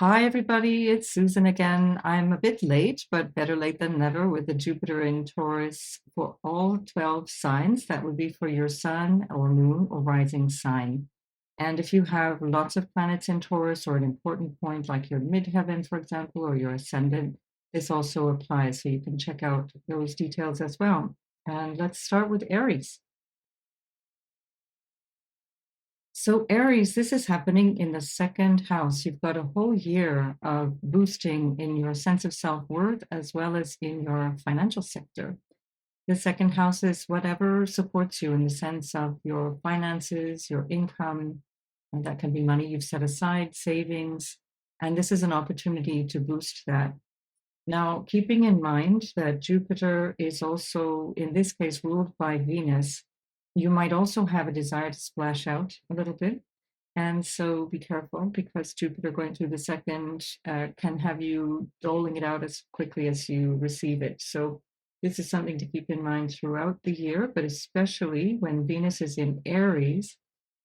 Hi, everybody. It's Susan again. I'm a bit late, but better late than never with the Jupiter in Taurus for all 12 signs. That would be for your sun or moon or rising sign. And if you have lots of planets in Taurus or an important point like your midheaven, for example, or your ascendant, this also applies. So you can check out those details as well. And let's start with Aries. So Aries, this is happening in the second house. You've got a whole year of boosting in your sense of self-worth as well as in your financial sector. The second house is whatever supports you in the sense of your finances, your income, and that can be money you've set aside, savings, and this is an opportunity to boost that. Now, keeping in mind that Jupiter is also, in this case, ruled by Venus, you might also have a desire to splash out a little bit. And so be careful because Jupiter going through the second can have you doling it out as quickly as you receive it. So this is something to keep in mind throughout the year, but especially when Venus is in Aries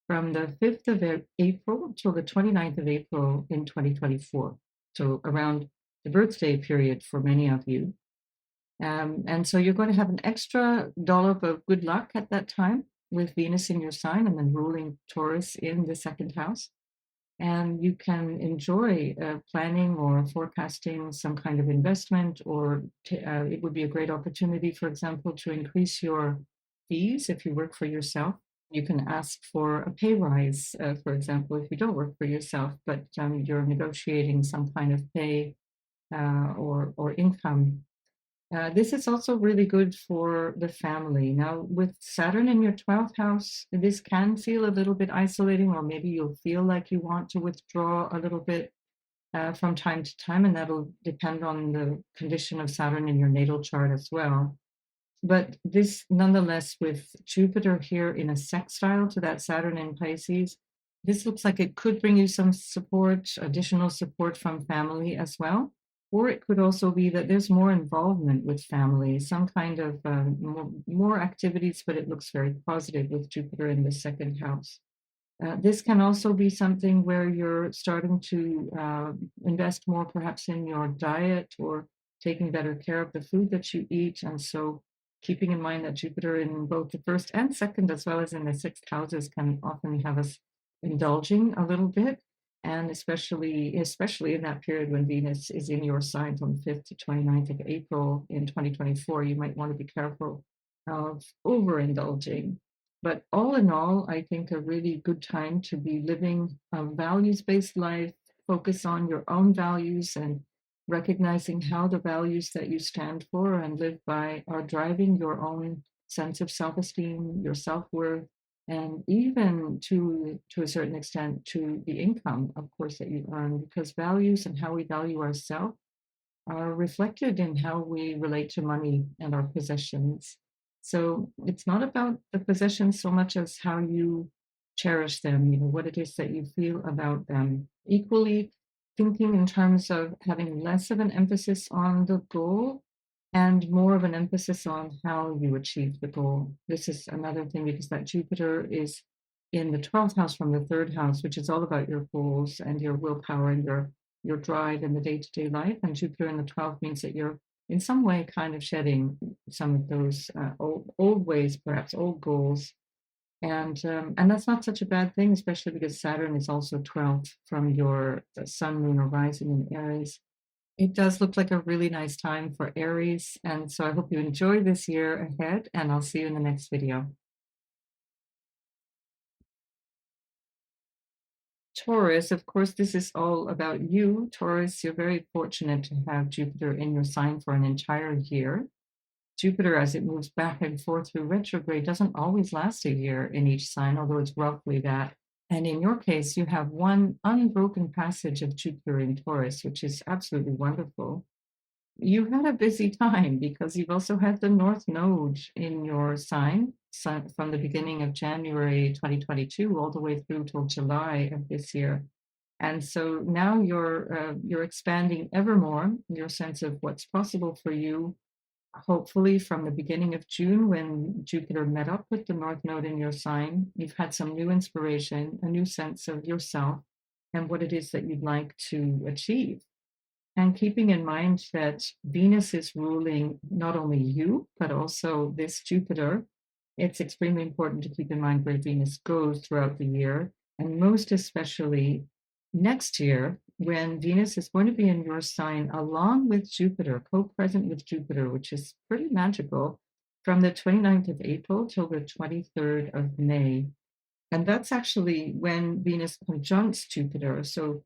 from the 5th of April till the 29th of April in 2024. So around the birthday period for many of you. And so you're going to have an extra dollop of good luck at that time with Venus in your sign and then ruling Taurus in the second house. And you can enjoy planning or forecasting some kind of investment, or it would be a great opportunity, for example, to increase your fees if you work for yourself. You can ask for a pay rise, for example, if you don't work for yourself, but you're negotiating some kind of pay or income. This is also really good for the family. Now, with Saturn in your 12th house, this can feel a little bit isolating, or maybe you'll feel like you want to withdraw a little bit from time to time, and that'll depend on the condition of Saturn in your natal chart as well. But this, nonetheless, with Jupiter here in a sextile to that Saturn in Pisces, this looks like it could bring you some support, additional support from family as well. Or it could also be that there's more involvement with family, some kind of more activities, but it looks very positive with Jupiter in the second house. This can also be something where you're starting to invest more perhaps in your diet or taking better care of the food that you eat. And so keeping in mind that Jupiter in both the first and second, as well as in the sixth houses, can often have us indulging a little bit. And especially in that period when Venus is in your sign from 5th to 29th of April in 2024, you might want to be careful of overindulging. But all in all, I think a really good time to be living a values-based life, focus on your own values and recognizing how the values that you stand for and live by are driving your own sense of self-esteem, your self-worth, and even to a certain extent to the income, of course, that you earn, because values and how we value ourselves are reflected in how we relate to money and our possessions. So it's not about the possessions so much as how you cherish them, what it is that you feel about them. Equally, thinking in terms of having less of an emphasis on the goal and more of an emphasis on how you achieve the goal. This is another thing because that Jupiter is in the 12th house from the third house, which is all about your goals and your willpower and your drive in the day-to-day life. And Jupiter in the 12th means that you're in some way kind of shedding some of those old ways, perhaps old goals. And that's not such a bad thing, especially because Saturn is also 12th from your sun, moon, or rising in Aries. It does look like a really nice time for Aries. And so I hope you enjoy this year ahead, and I'll see you in the next video. Taurus, of course, this is all about you. Taurus, you're very fortunate to have Jupiter in your sign for an entire year. Jupiter, as it moves back and forth through retrograde, doesn't always last a year in each sign, although it's roughly that. And in your case, you have one unbroken passage of Jupiter in Taurus, which is absolutely wonderful. You had a busy time because you've also had the North Node in your sign from the beginning of January 2022 all the way through till July of this year. And so now you're expanding ever more your sense of what's possible for you. Hopefully, from the beginning of June, when Jupiter met up with the North Node in your sign, you've had some new inspiration, a new sense of yourself, and what it is that you'd like to achieve. And keeping in mind that Venus is ruling not only you, but also this Jupiter, it's extremely important to keep in mind where Venus goes throughout the year, and most especially next year, when Venus is going to be in your sign along with Jupiter, co-present with Jupiter, which is pretty magical, from the 29th of April till the 23rd of May. And that's actually when Venus conjuncts Jupiter. So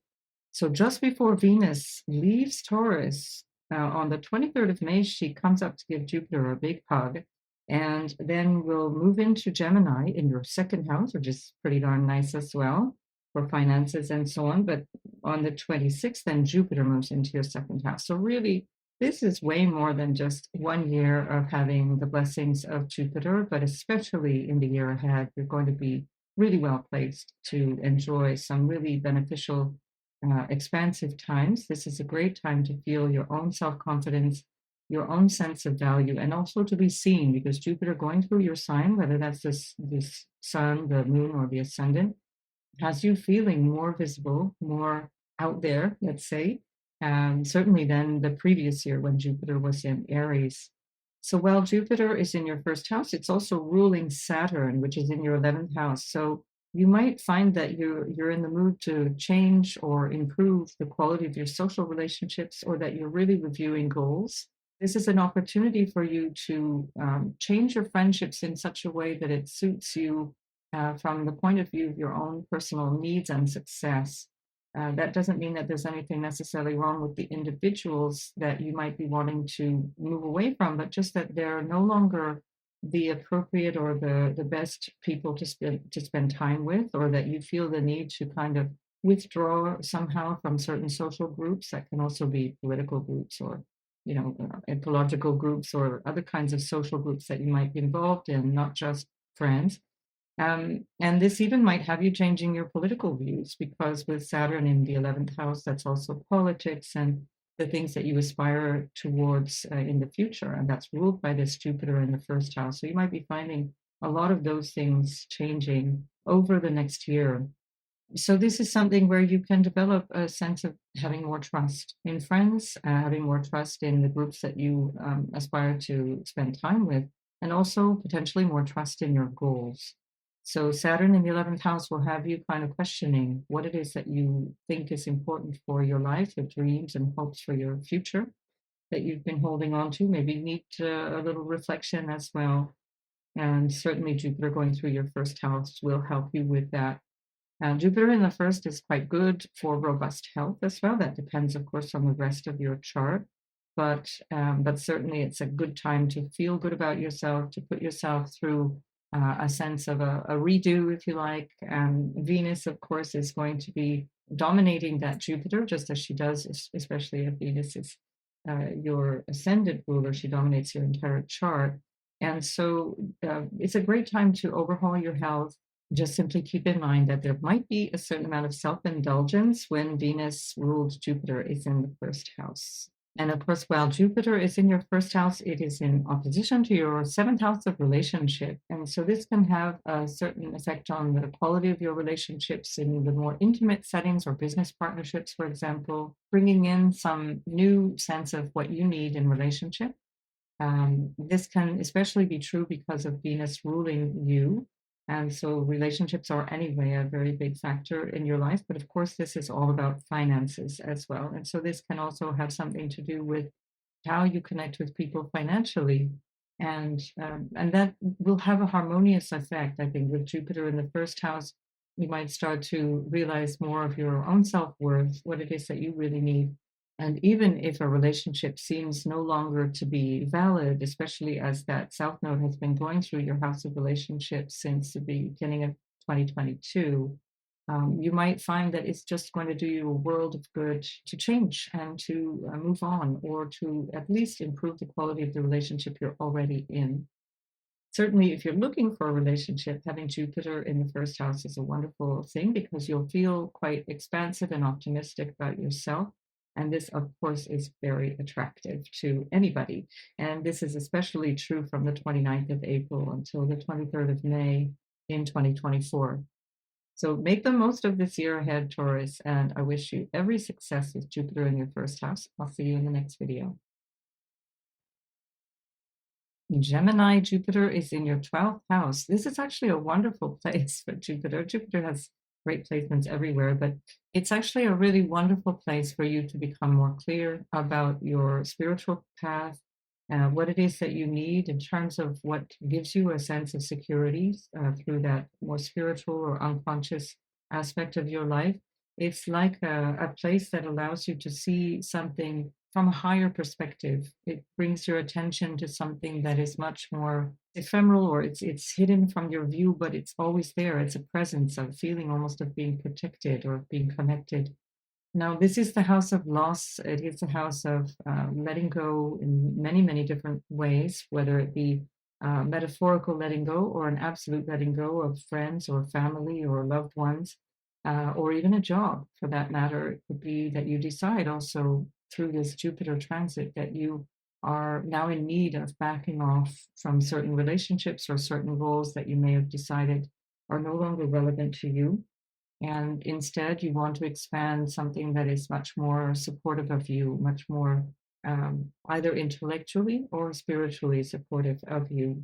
just before Venus leaves Taurus, on the 23rd of May, she comes up to give Jupiter a big hug, and then we'll move into Gemini in your second house, which is pretty darn nice as well for finances and so on. But on the 26th, then Jupiter moves into your second house. So really, this is way more than just 1 year of having the blessings of Jupiter, but especially in the year ahead, you're going to be really well placed to enjoy some really beneficial expansive times. This is a great time to feel your own self confidence, your own sense of value, and also to be seen because Jupiter going through your sign, whether that's this sun, the moon, or the ascendant, has you feeling more visible, more out there, let's say, certainly than the previous year when Jupiter was in Aries. So while Jupiter is in your first house, it's also ruling Saturn, which is in your 11th house. So you might find that you're in the mood to change or improve the quality of your social relationships, or that you're really reviewing goals. This is an opportunity for you to change your friendships in such a way that it suits you from the point of view of your own personal needs and success. That doesn't mean that there's anything necessarily wrong with the individuals that you might be wanting to move away from, but just that they're no longer the appropriate or the best people to spend time with, or that you feel the need to kind of withdraw somehow from certain social groups. That can also be political groups, or ecological groups, or other kinds of social groups that you might be involved in, not just friends. And this even might have you changing your political views, because with Saturn in the 11th house, that's also politics and the things that you aspire towards in the future. And that's ruled by this Jupiter in the first house. So you might be finding a lot of those things changing over the next year. So this is something where you can develop a sense of having more trust in friends, having more trust in the groups that you aspire to spend time with, and also potentially more trust in your goals. So Saturn in the 11th house will have you kind of questioning what it is that you think is important for your life, your dreams and hopes for your future that you've been holding on to. Maybe you need a little reflection as well. And certainly Jupiter going through your first house will help you with that. Jupiter in the first is quite good for robust health as well. That depends, of course, on the rest of your chart, but certainly it's a good time to feel good about yourself, to put yourself through a sense of a redo, if you like. Venus, of course, is going to be dominating that Jupiter, just as she does, especially if Venus is your ascendant ruler. She dominates your entire chart. And so it's a great time to overhaul your health. Just simply keep in mind that there might be a certain amount of self-indulgence when Venus ruled Jupiter is in the first house. And of course, while Jupiter is in your first house, it is in opposition to your seventh house of relationship. And so this can have a certain effect on the quality of your relationships in the more intimate settings or business partnerships, for example, bringing in some new sense of what you need in relationship. This can especially be true because of Venus ruling you. And so relationships are anyway a very big factor in your life. But of course, this is all about finances as well. And so this can also have something to do with how you connect with people financially. And that will have a harmonious effect, I think, with Jupiter in the first house. You might start to realize more of your own self-worth, what it is that you really need. And even if a relationship seems no longer to be valid, especially as that South Node has been going through your house of relationships since the beginning of 2022, you might find that it's just going to do you a world of good to change and to move on, or to at least improve the quality of the relationship you're already in. Certainly, if you're looking for a relationship, having Jupiter in the first house is a wonderful thing, because you'll feel quite expansive and optimistic about yourself. And this, of course, is very attractive to anybody. And this is especially true from the 29th of April until the 23rd of May in 2024. So make the most of this year ahead, Taurus, and I wish you every success with Jupiter in your first house. I'll see you in the next video. Gemini, Jupiter is in your 12th house. This is actually a wonderful place for Jupiter. Jupiter has great placements everywhere, but it's actually a really wonderful place for you to become more clear about your spiritual path, what it is that you need in terms of what gives you a sense of security through that more spiritual or unconscious aspect of your life. It's like a place that allows you to see something from a higher perspective. It brings your attention to something that is much more ephemeral, or it's hidden from your view, but it's always there. It's a presence, a feeling almost of being protected or being connected. Now, this is the house of loss. It is a house of letting go in many, many different ways, whether it be metaphorical letting go or an absolute letting go of friends or family or loved ones, or even a job for that matter. It could be that you decide also through this Jupiter transit that you are now in need of backing off from certain relationships or certain roles that you may have decided are no longer relevant to you, and instead you want to expand something that is much more supportive of you, much more either intellectually or spiritually supportive of you.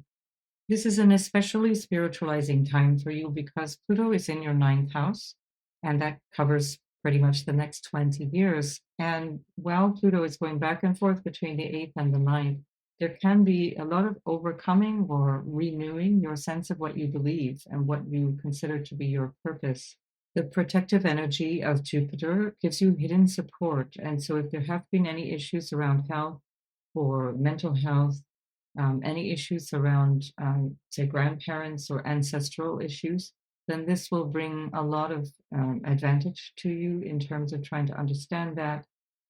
This is an especially spiritualizing time for you because Pluto is in your ninth house, and that covers pretty much the next 20 years. And while Pluto is going back and forth between the eighth and the ninth, there can be a lot of overcoming or renewing your sense of what you believe and what you consider to be your purpose. The protective energy of Jupiter gives you hidden support. And so, if there have been any issues around health or mental health, any issues around, say, grandparents or ancestral issues, then this will bring a lot of advantage to you in terms of trying to understand that.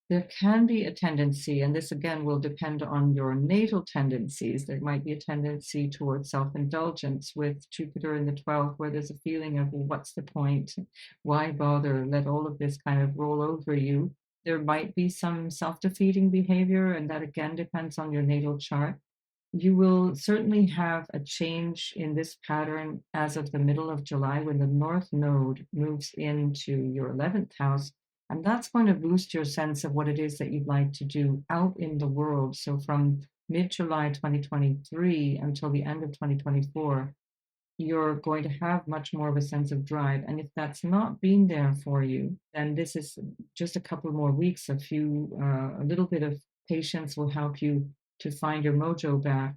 There can be a tendency, and this again will depend on your natal tendencies. There might be a tendency towards self indulgence with Jupiter in the 12th, where there's a feeling of, well, what's the point? Why bother? Let all of this kind of roll over you. There might be some self defeating behavior, and that again depends on your natal chart. You will certainly have a change in this pattern as of the middle of July when the North Node moves into your 11th house. And that's going to boost your sense of what it is that you'd like to do out in the world. So from mid July 2023 until the end of 2024, you're going to have much more of a sense of drive. And if that's not been there for you, then this is just a couple more weeks. A little bit of patience will help you to find your mojo back.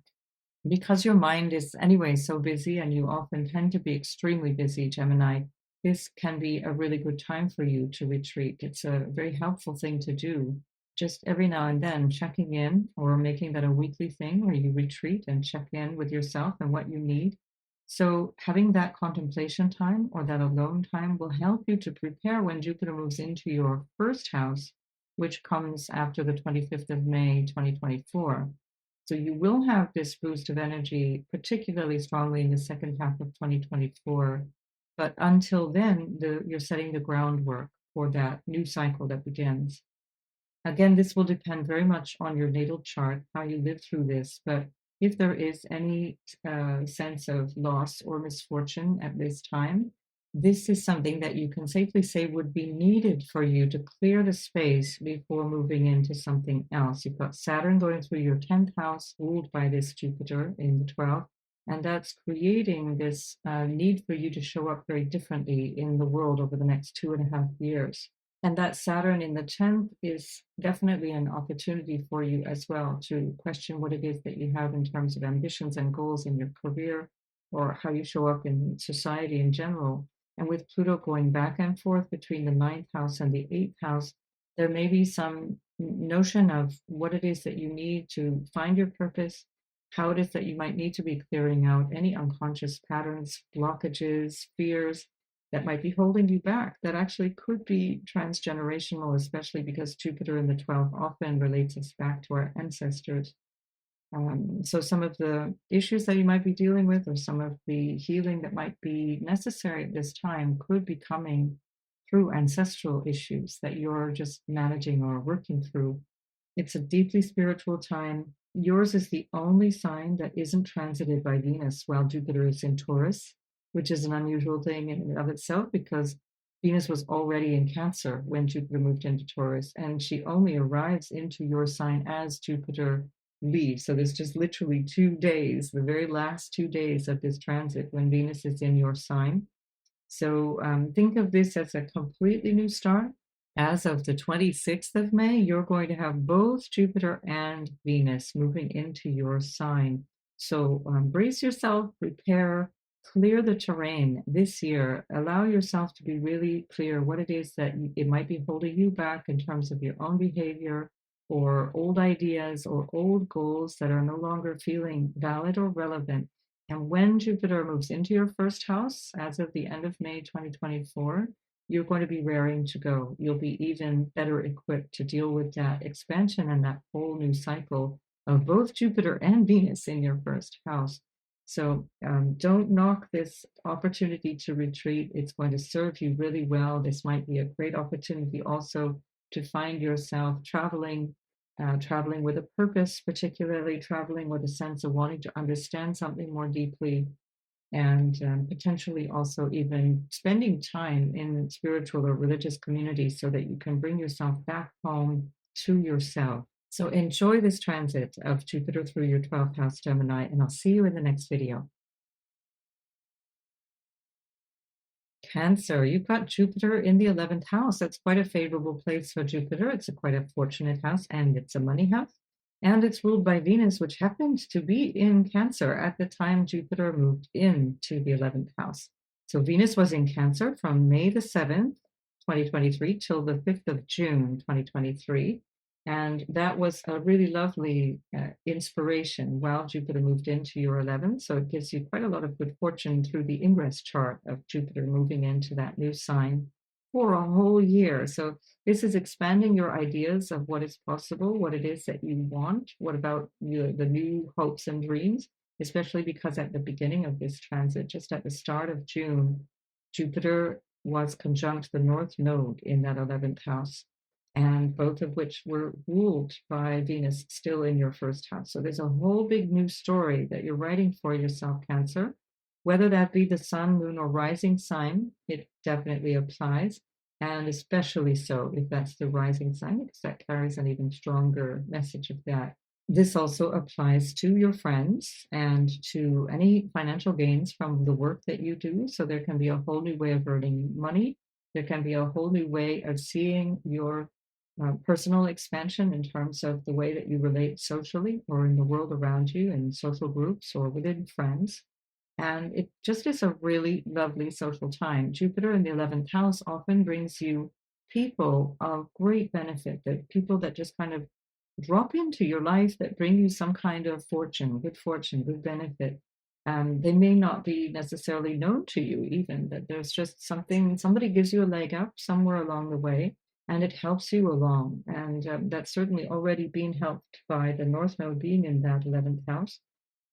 Because your mind is anyway so busy and you often tend to be extremely busy, Gemini, this can be a really good time for you to retreat. It's a very helpful thing to do. Just every now and then checking in or making that a weekly thing where you retreat and check in with yourself and what you need. So having that contemplation time or that alone time will help you to prepare when Jupiter moves into your first house, which comes after the 25th of May, 2024. So you will have this boost of energy, particularly strongly in the second half of 2024. But until then, you're setting the groundwork for that new cycle that begins. Again, this will depend very much on your natal chart, how you live through this. But if there is any sense of loss or misfortune at this time, this is something that you can safely say would be needed for you to clear the space before moving into something else. You've got Saturn going through your 10th house, ruled by this Jupiter in the 12th. And that's creating this need for you to show up very differently in the world over the next 2.5 years. And that Saturn in the 10th is definitely an opportunity for you as well to question what it is that you have in terms of ambitions and goals in your career or how you show up in society in general. And with Pluto going back and forth between the ninth house and the eighth house, there may be some notion of what it is that you need to find your purpose, how it is that you might need to be clearing out any unconscious patterns, blockages, fears that might be holding you back that actually could be transgenerational, especially because Jupiter in the 12th often relates us back to our ancestors. So some of the issues that you might be dealing with or some of the healing that might be necessary at this time could be coming through ancestral issues that you're just managing or working through. It's a deeply spiritual time. Yours is the only sign that isn't transited by Venus while Jupiter is in Taurus. which is an unusual thing in and of itself because Venus was already in Cancer when Jupiter moved into Taurus, and she only arrives into your sign as Jupiter leaves. So there's just literally 2 days, the very last 2 days of this transit when Venus is in your sign. So think of this as a completely new start. As of the 26th of May, you're going to have both Jupiter and Venus moving into your sign. So brace yourself, prepare, clear the terrain this year. Allow yourself to be really clear what it is that it might be holding you back in terms of your own behavior or old ideas or old goals that are no longer feeling valid or relevant. And when Jupiter moves into your first house, as of the end of May 2024, you're going to be raring to go. You'll be even better equipped to deal with that expansion and that whole new cycle of both Jupiter and Venus in your first house. So don't knock this opportunity to retreat. It's going to serve you really well. This might be a great opportunity also to find yourself traveling with a purpose, particularly traveling with a sense of wanting to understand something more deeply, and potentially also even spending time in spiritual or religious communities so that you can bring yourself back home to yourself. So enjoy this transit of Jupiter through your 12th house, Gemini, and I'll see you in the next video. Cancer, you've got Jupiter in the 11th house. That's quite a favorable place for Jupiter. It's quite a fortunate house, and it's a money house. And it's ruled by Venus, which happened to be in Cancer at the time Jupiter moved into the 11th house. So Venus was in Cancer from May the 7th, 2023, till the 5th of June, 2023. And that was a really lovely inspiration while Jupiter moved into your 11th. So it gives you quite a lot of good fortune through the ingress chart of Jupiter moving into that new sign for a whole year. So this is expanding your ideas of what is possible, what it is that you want, what about the new hopes and dreams, especially because at the beginning of this transit, just at the start of June, Jupiter was conjunct the North Node in that 11th house, and both of which were ruled by Venus still in your first house. So there's a whole big new story that you're writing for yourself, Cancer. Whether that be the sun, moon, or rising sign, it definitely applies. And especially so if that's the rising sign, because that carries an even stronger message of that. This also applies to your friends and to any financial gains from the work that you do. So there can be a whole new way of earning money. There can be a whole new way of seeing your personal expansion in terms of the way that you relate socially or in the world around you, in social groups or within friends. And it just is a really lovely social time. Jupiter in the 11th house often brings you people of great benefit, that people that just kind of drop into your life that bring you some kind of fortune, good benefit. They may not be necessarily known to you even, that there's just somebody gives you a leg up somewhere along the way, and it helps you along. And that's certainly already been helped by the North Node being in that 11th house.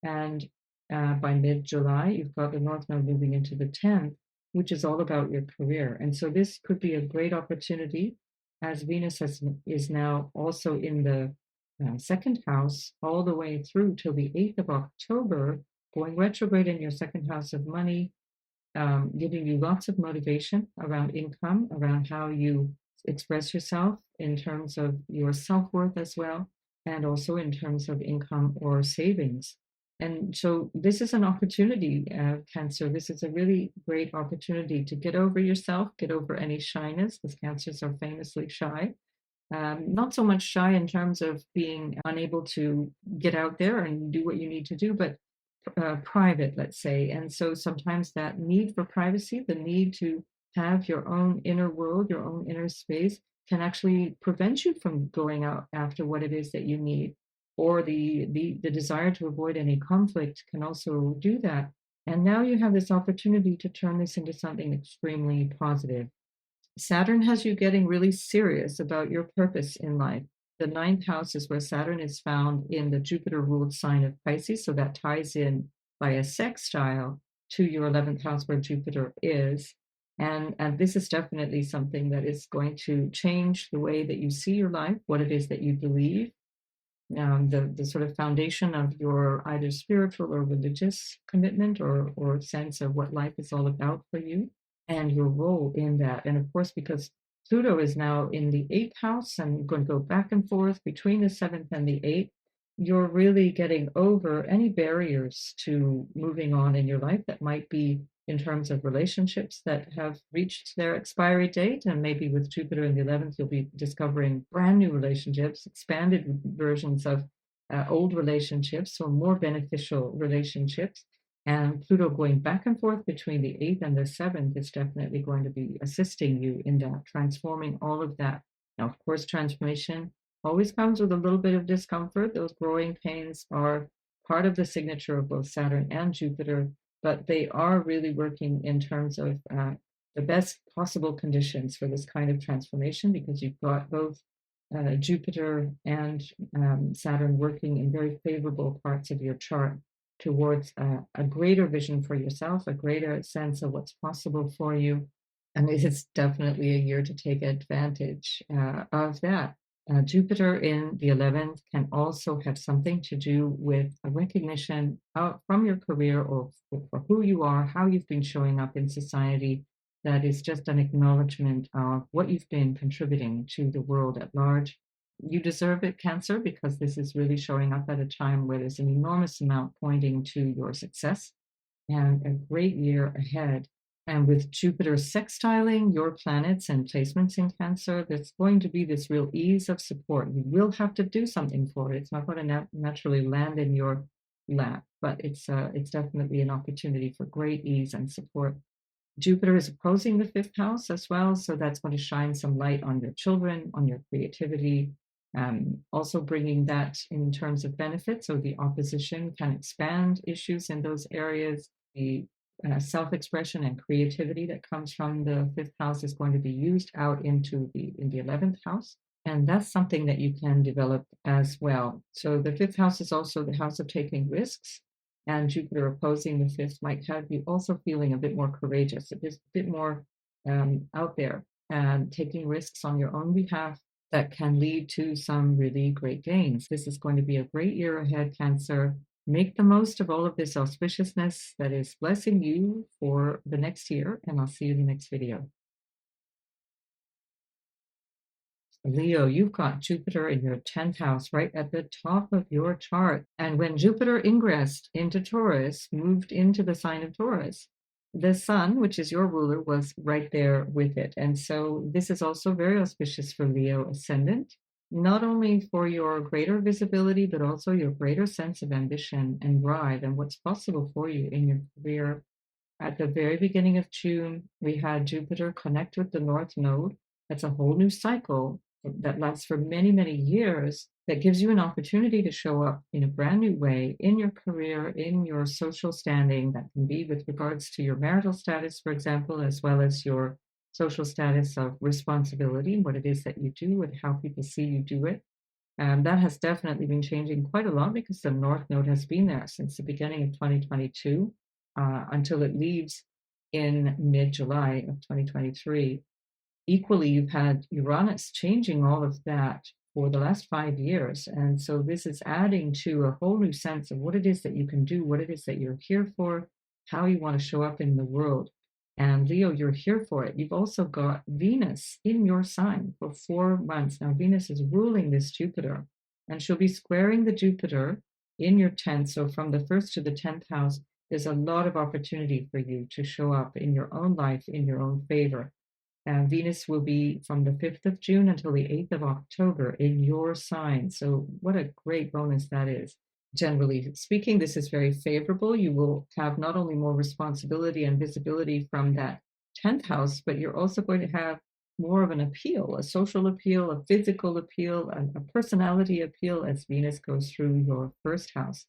And by mid-July, you've got the North Node moving into the 10th, which is all about your career. And so this could be a great opportunity, as Venus is now also in the second house all the way through till the 8th of October, going retrograde in your second house of money, giving you lots of motivation around income, around how you express yourself in terms of your self-worth as well, and also in terms of income or savings. And so this is an opportunity, Cancer. This is a really great opportunity to get over yourself, get over any shyness, because Cancers are famously shy. Not so much shy in terms of being unable to get out there and do what you need to do, but private, let's say. And so sometimes that need for privacy, the need to have your own inner world, your own inner space, can actually prevent you from going out after what it is that you need. Or the desire to avoid any conflict can also do that. And now you have this opportunity to turn this into something extremely positive. Saturn has you getting really serious about your purpose in life. The 9th house is where Saturn is found in the Jupiter-ruled sign of Pisces, so that ties in by a sextile to your 11th house where Jupiter is. And this is definitely something that is going to change the way that you see your life, what it is that you believe, the sort of foundation of your either spiritual or religious commitment or sense of what life is all about for you and your role in that. And of course, because Pluto is now in the eighth house and going to go back and forth between the seventh and the eighth, you're really getting over any barriers to moving on in your life that might be in terms of relationships that have reached their expiry date. And maybe with Jupiter in the 11th, you'll be discovering brand new relationships, expanded versions of old relationships, or more beneficial relationships. And Pluto going back and forth between the 8th and the 7th is definitely going to be assisting you in that, transforming all of that. Now, of course, transformation always comes with a little bit of discomfort. Those growing pains are part of the signature of both Saturn and Jupiter, but they are really working in terms of the best possible conditions for this kind of transformation, because you've got both Jupiter and Saturn working in very favorable parts of your chart towards a greater vision for yourself, a greater sense of what's possible for you. And it's definitely a year to take advantage of that. Jupiter in the 11th can also have something to do with a recognition from your career or for who you are, how you've been showing up in society. That is just an acknowledgement of what you've been contributing to the world at large. You deserve it, Cancer, because this is really showing up at a time where there's an enormous amount pointing to your success and a great year ahead. And with Jupiter sextiling your planets and placements in Cancer, there's going to be this real ease of support. You will have to do something for it. It's not going to naturally land in your lap, but it's definitely an opportunity for great ease and support. Jupiter is opposing the fifth house as well, so that's going to shine some light on your children, on your creativity, also bringing that in terms of benefits. So the opposition can expand issues in those areas. The self-expression and creativity that comes from the fifth house is going to be used out into in the 11th house. And that's something that you can develop as well. So the fifth house is also the house of taking risks, and Jupiter opposing the fifth might have you also feeling a bit more courageous, a bit more out there and taking risks on your own behalf that can lead to some really great gains. This is going to be a great year ahead, Cancer. Make the most of all of this auspiciousness that is blessing you for the next year, and I'll see you in the next video. Leo, you've got Jupiter in your 10th house right at the top of your chart. And when Jupiter ingressed into Taurus, moved into the sign of Taurus, the sun, which is your ruler, was right there with it. And so this is also very auspicious for Leo ascendant, not only for your greater visibility, but also your greater sense of ambition and drive and what's possible for you in your career. At the very beginning of June, we had Jupiter connect with the North Node. That's a whole new cycle that lasts for many, many years, that gives you an opportunity to show up in a brand new way in your career, in your social standing. That can be with regards to your marital status, for example, as well as your social status of responsibility, what it is that you do and how people see you do it. And that has definitely been changing quite a lot because the North Node has been there since the beginning of 2022 until it leaves in mid-July of 2023. Equally, you've had Uranus changing all of that for the last 5 years. And so this is adding to a whole new sense of what it is that you can do, what it is that you're here for, how you want to show up in the world. And Leo, you're here for it. You've also got Venus in your sign for 4 months. Now, Venus is ruling this Jupiter, and she'll be squaring the Jupiter in your 10th. So from the 1st to the 10th house, there's a lot of opportunity for you to show up in your own life, in your own favor. Venus will be from the 5th of June until the 8th of October in your sign. So what a great bonus that is. Generally speaking, this is very favorable. You will have not only more responsibility and visibility from that 10th house, but you're also going to have more of an appeal, a social appeal, a physical appeal, a personality appeal as Venus goes through your first house.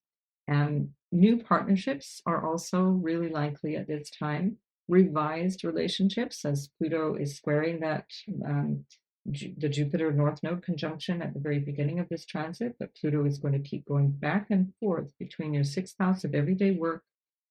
And new partnerships are also really likely at this time. Revised relationships, as Pluto is squaring that the Jupiter North Node conjunction at the very beginning of this transit, but Pluto is going to keep going back and forth between your 6th house of everyday work,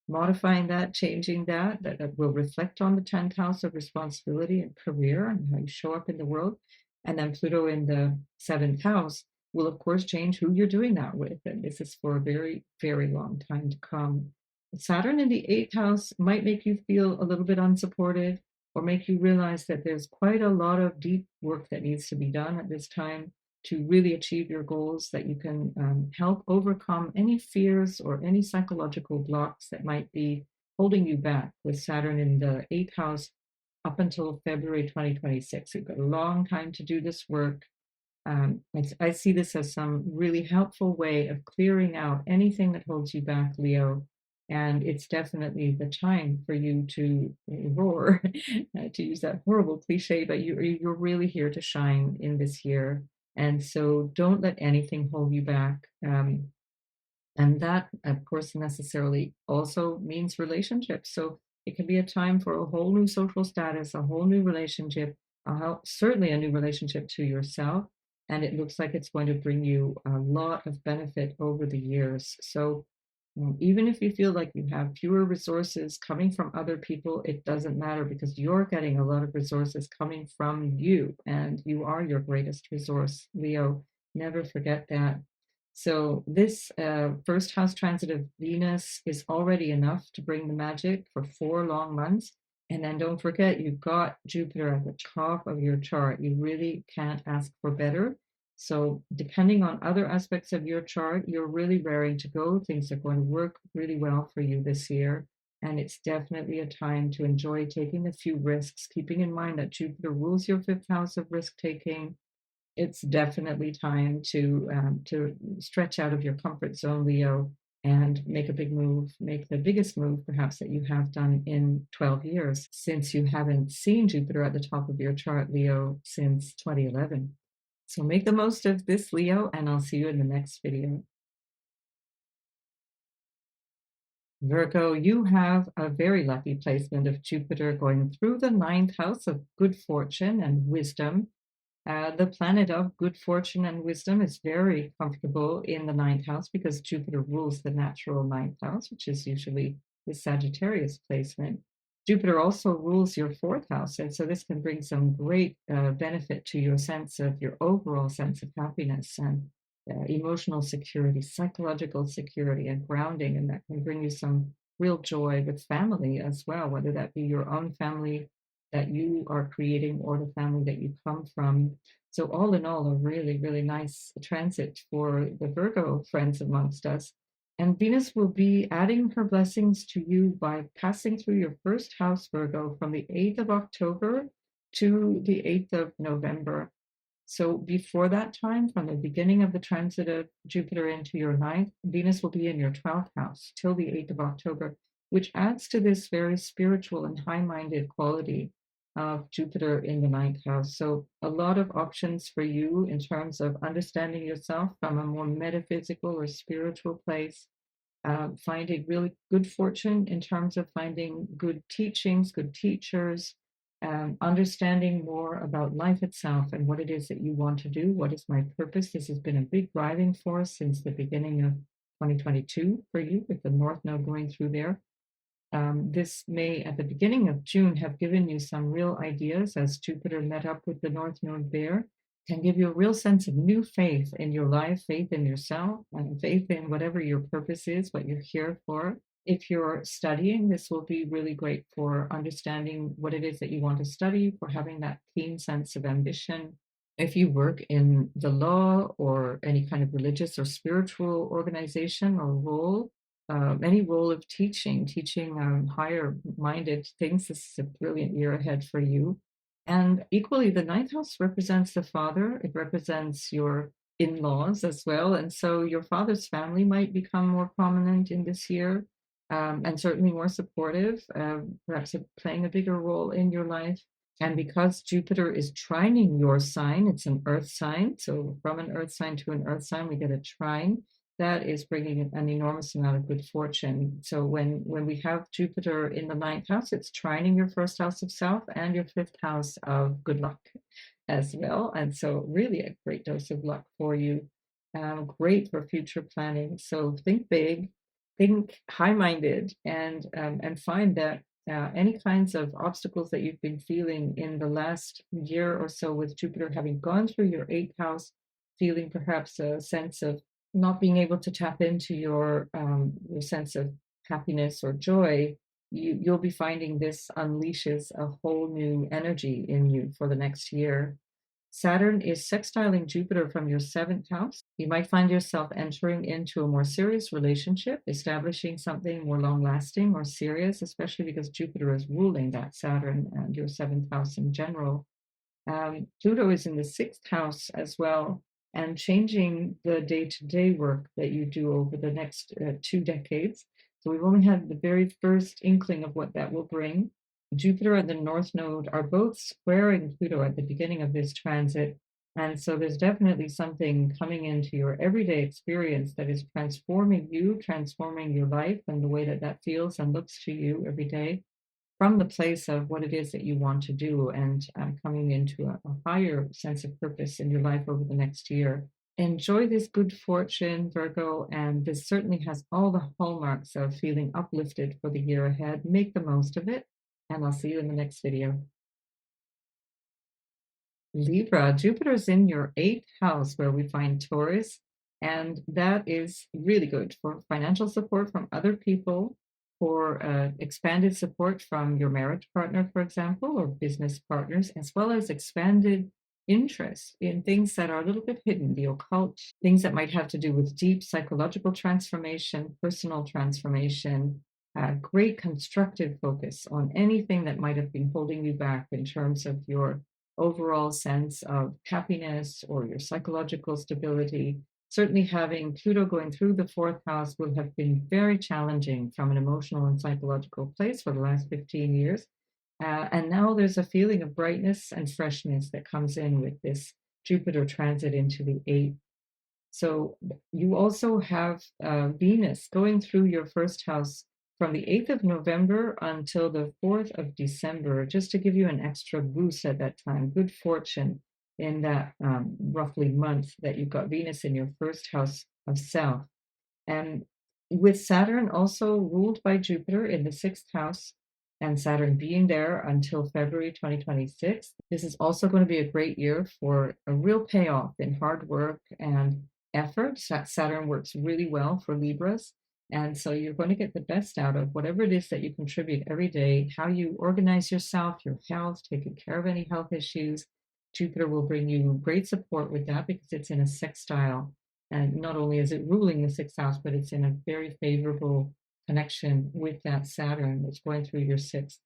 modifying that, changing that will reflect on the 10th house of responsibility and career and how you show up in the world. And then Pluto in the 7th house will, of course, change who you're doing that with. And this is for a very, very long time to come. Saturn in the eighth house might make you feel a little bit unsupported or make you realize that there's quite a lot of deep work that needs to be done at this time to really achieve your goals, that you can help overcome any fears or any psychological blocks that might be holding you back with Saturn in the eighth house up until February 2026. You've got a long time to do this work. I see this as some really helpful way of clearing out anything that holds you back, Leo. And it's definitely the time for you to roar, to use that horrible cliche, but you're really here to shine in this year. And so don't let anything hold you back. And that, of course, necessarily also means relationships. So it can be a time for a whole new social status, a whole new relationship, certainly a new relationship to yourself. And it looks like it's going to bring you a lot of benefit over the years. So even if you feel like you have fewer resources coming from other people, it doesn't matter because you're getting a lot of resources coming from you, and you are your greatest resource, Leo. Never forget that. So this first house transit of Venus is already enough to bring the magic for 4 long months. And then don't forget, you've got Jupiter at the top of your chart. You really can't ask for better. So depending on other aspects of your chart, you're really raring to go. Things are going to work really well for you this year. And it's definitely a time to enjoy taking a few risks, keeping in mind that Jupiter rules your fifth house of risk taking. It's definitely time to stretch out of your comfort zone, Leo, and make a big move, make the biggest move perhaps that you have done in 12 years, since you haven't seen Jupiter at the top of your chart, Leo, since 2011. So make the most of this, Leo, and I'll see you in the next video. Virgo, you have a very lucky placement of Jupiter going through the ninth house of good fortune and wisdom. The planet of good fortune and wisdom is very comfortable in the ninth house because Jupiter rules the natural ninth house, which is usually the Sagittarius placement. Jupiter also rules your fourth house, and so this can bring some great benefit to your overall sense of happiness and emotional security, psychological security, and grounding, and that can bring you some real joy with family as well, whether that be your own family that you are creating or the family that you come from. So all in all, a really, really nice transit for the Virgo friends amongst us. And Venus will be adding her blessings to you by passing through your first house, Virgo, from the 8th of October to the 8th of November. So before that time, from the beginning of the transit of Jupiter into your ninth, Venus will be in your 12th house till the 8th of October, which adds to this very spiritual and high-minded quality of Jupiter in the ninth house. So a lot of options for you in terms of understanding yourself from a more metaphysical or spiritual place, finding really good fortune in terms of finding good teachings, good teachers, understanding more about life itself and what it is that you want to do. What is my purpose? This has been a big driving force since the beginning of 2022 for you, with the North Node going through there. This may, at the beginning of June, have given you some real ideas as Jupiter met up with the North Node there, can give you a real sense of new faith in your life, faith in yourself, and faith in whatever your purpose is, what you're here for. If you're studying, this will be really great for understanding what it is that you want to study, for having that keen sense of ambition. If you work in the law or any kind of religious or spiritual organization or role, any role of teaching higher minded things, this is a brilliant year ahead for you. And equally, the ninth house represents the father, it represents your in laws as well. And so your father's family might become more prominent in this year, and certainly more supportive, perhaps playing a bigger role in your life. And because Jupiter is trining your sign, it's an earth sign. So from an earth sign to an earth sign, we get a trine that is bringing an enormous amount of good fortune. So when we have Jupiter in the ninth house, it's trining your first house of self and your fifth house of good luck as well. And so really a great dose of luck for you. Great for future planning. So think big, think high-minded, and find that any kinds of obstacles that you've been feeling in the last year or so with Jupiter having gone through your eighth house, feeling perhaps a sense of not being able to tap into your sense of happiness or joy, you'll be finding this unleashes a whole new energy in you for the next year. Saturn is sextiling Jupiter from your seventh house. You might find yourself entering into a more serious relationship, establishing something more long lasting or serious, especially because Jupiter is ruling that Saturn and your seventh house in general. Pluto is in the sixth house as well, and changing the day to day work that you do over the next 2 decades. So we've only had the very first inkling of what that will bring. Jupiter and the North Node are both squaring Pluto at the beginning of this transit. And so there's definitely something coming into your everyday experience that is transforming you, transforming your life and the way that that feels and looks to you every day from the place of what it is that you want to do and coming into a higher sense of purpose in your life over the next year. Enjoy this good fortune, Virgo, and this certainly has all the hallmarks of feeling uplifted for the year ahead. Make the most of it, and I'll see you in the next video. Libra, Jupiter's in your eighth house where we find Taurus, and that is really good for financial support from other people, for expanded support from your marriage partner, for example, or business partners, as well as expanded interest in things that are a little bit hidden, the occult, things that might have to do with deep psychological transformation, personal transformation, great constructive focus on anything that might have been holding you back in terms of your overall sense of happiness or your psychological stability. Certainly, having Pluto going through the fourth house will have been very challenging from an emotional and psychological place for the last 15 years. And now there's a feeling of brightness and freshness that comes in with this Jupiter transit into the eighth. So you also have Venus going through your first house from the 8th of November until the 4th of December, just to give you an extra boost at that time. Good fortune in that roughly month that you've got Venus in your first house of self. And with Saturn also ruled by Jupiter in the sixth house, and Saturn being there until February 2026, this is also going to be a great year for a real payoff in hard work and effort. Saturn works really well for Libras. And so you're going to get the best out of whatever it is that you contribute every day, how you organize yourself, your health, taking care of any health issues. Jupiter will bring you great support with that because it's in a sextile. And not only is it ruling the sixth house, but it's in a very favorable connection with that Saturn that's going through your sixth.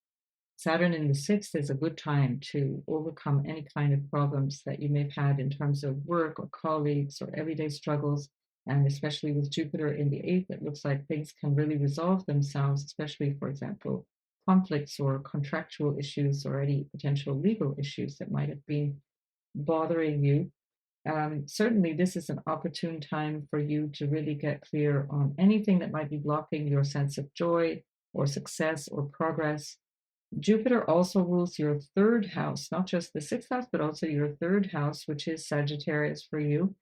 Saturn in the sixth is a good time to overcome any kind of problems that you may have had in terms of work or colleagues or everyday struggles. And especially with Jupiter in the eighth, it looks like things can really resolve themselves, especially, for example, conflicts or contractual issues or any potential legal issues that might have been bothering you. Certainly, this is an opportune time for you to really get clear on anything that might be blocking your sense of joy or success or progress. Jupiter also rules your third house, not just the sixth house, but also your third house, which is Sagittarius for you.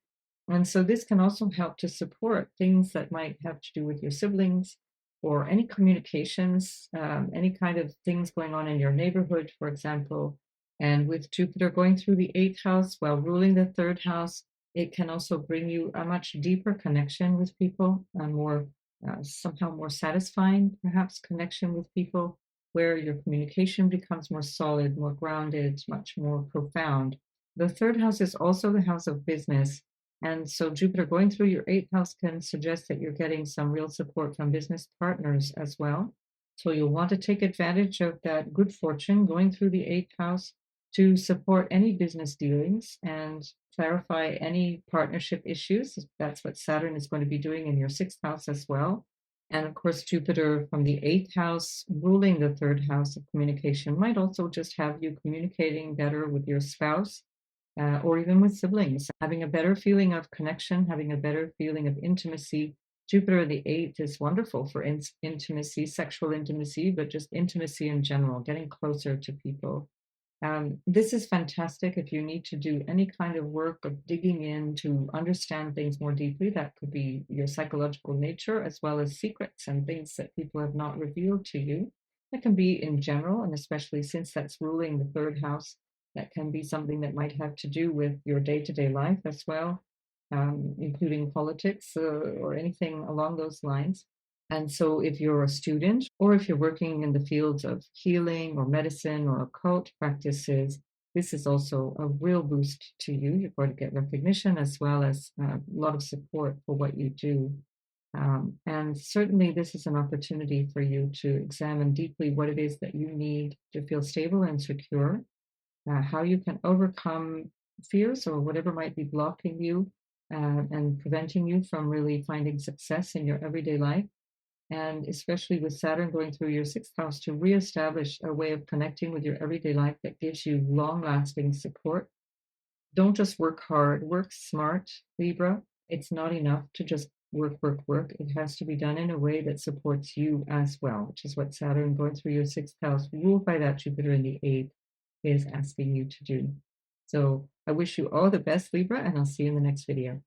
And so this can also help to support things that might have to do with your siblings or any communications, any kind of things going on in your neighborhood, for example. And with Jupiter going through the eighth house while ruling the third house, it can also bring you a much deeper connection with people, a more somehow more satisfying, perhaps, connection with people, where your communication becomes more solid, more grounded, much more profound. The third house is also the house of business. And so Jupiter going through your eighth house can suggest that you're getting some real support from business partners as well. So you'll want to take advantage of that good fortune going through the eighth house to support any business dealings and clarify any partnership issues. That's what Saturn is going to be doing in your sixth house as well. And of course, Jupiter from the eighth house, ruling the third house of communication, might also just have you communicating better with your spouse or even with siblings, having a better feeling of connection, having a better feeling of intimacy. Jupiter in the eighth is wonderful for intimacy, sexual intimacy, but just intimacy in general, getting closer to people. This is fantastic if you need to do any kind of work of digging in to understand things more deeply. That could be your psychological nature, as well as secrets and things that people have not revealed to you. That can be in general, and especially since that's ruling the third house, that can be something that might have to do with your day to day life as well. including politics or anything along those lines. And so, if you're a student or if you're working in the fields of healing or medicine or occult practices, this is also a real boost to you. You're going to get recognition as well as a lot of support for what you do. And certainly, this is an opportunity for you to examine deeply what it is that you need to feel stable and secure, how you can overcome fears or whatever might be blocking you and preventing you from really finding success in your everyday life. And especially with Saturn going through your sixth house, to reestablish a way of connecting with your everyday life that gives you long lasting support. Don't just work hard, work smart, Libra. It's not enough to just work, work, work. It has to be done in a way that supports you as well, which is what Saturn going through your sixth house, ruled by that Jupiter in the eighth, is asking you to do. So I wish you all the best, Libra, and I'll see you in the next video.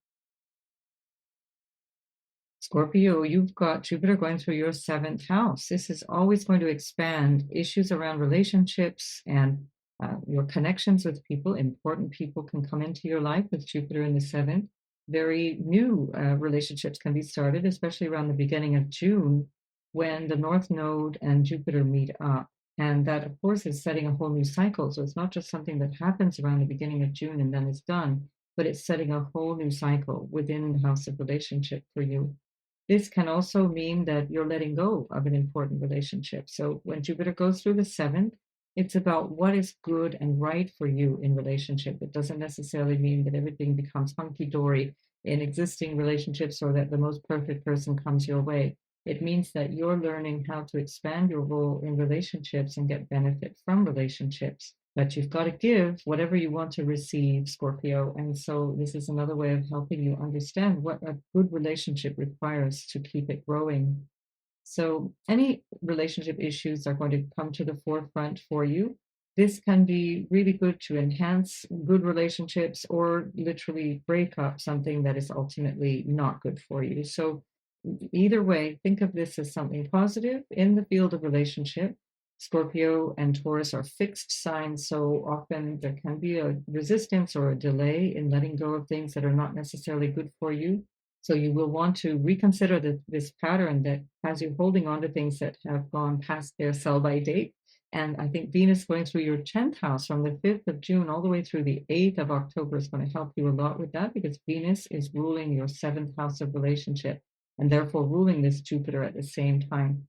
Scorpio, you've got Jupiter going through your seventh house. This is always going to expand issues around relationships and your connections with people. Important people can come into your life with Jupiter in the seventh. Very new relationships can be started, especially around the beginning of June when the North Node and Jupiter meet up. And that, of course, is setting a whole new cycle. So it's not just something that happens around the beginning of June and then is done, but it's setting a whole new cycle within the house of relationship for you. This can also mean that you're letting go of an important relationship. So when Jupiter goes through the seventh, it's about what is good and right for you in relationship. It doesn't necessarily mean that everything becomes hunky-dory in existing relationships or that the most perfect person comes your way. It means that you're learning how to expand your role in relationships and get benefit from relationships. But you've got to give whatever you want to receive, Scorpio. And so this is another way of helping you understand what a good relationship requires to keep it growing. So any relationship issues are going to come to the forefront for you. This can be really good to enhance good relationships or literally break up something that is ultimately not good for you. So either way, think of this as something positive in the field of relationship. Scorpio and Taurus are fixed signs, so often there can be a resistance or a delay in letting go of things that are not necessarily good for you. So you will want to reconsider this pattern that has you holding on to things that have gone past their sell-by date. And I think Venus going through your 10th house from the 5th of June all the way through the 8th of October is going to help you a lot with that, because Venus is ruling your 7th house of relationship and therefore ruling this Jupiter at the same time.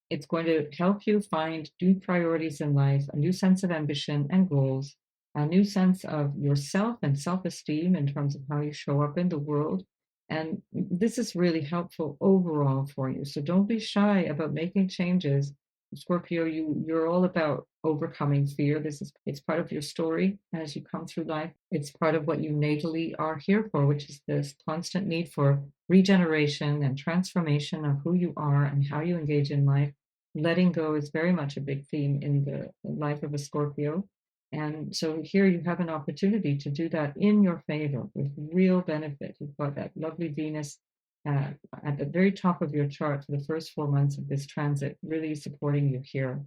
It's going to help you find new priorities in life, a new sense of ambition and goals, a new sense of yourself and self-esteem in terms of how you show up in the world. And this is really helpful overall for you. So don't be shy about making changes. Scorpio, you're all about overcoming fear. It's part of your story as you come through life. It's part of what you natally are here for, which is this constant need for regeneration and transformation of who you are and how you engage in life. Letting go is very much a big theme in the life of a Scorpio. And so here you have an opportunity to do that in your favor with real benefit. You've got that lovely Venus at the very top of your chart for the first 4 months of this transit, really supporting you here.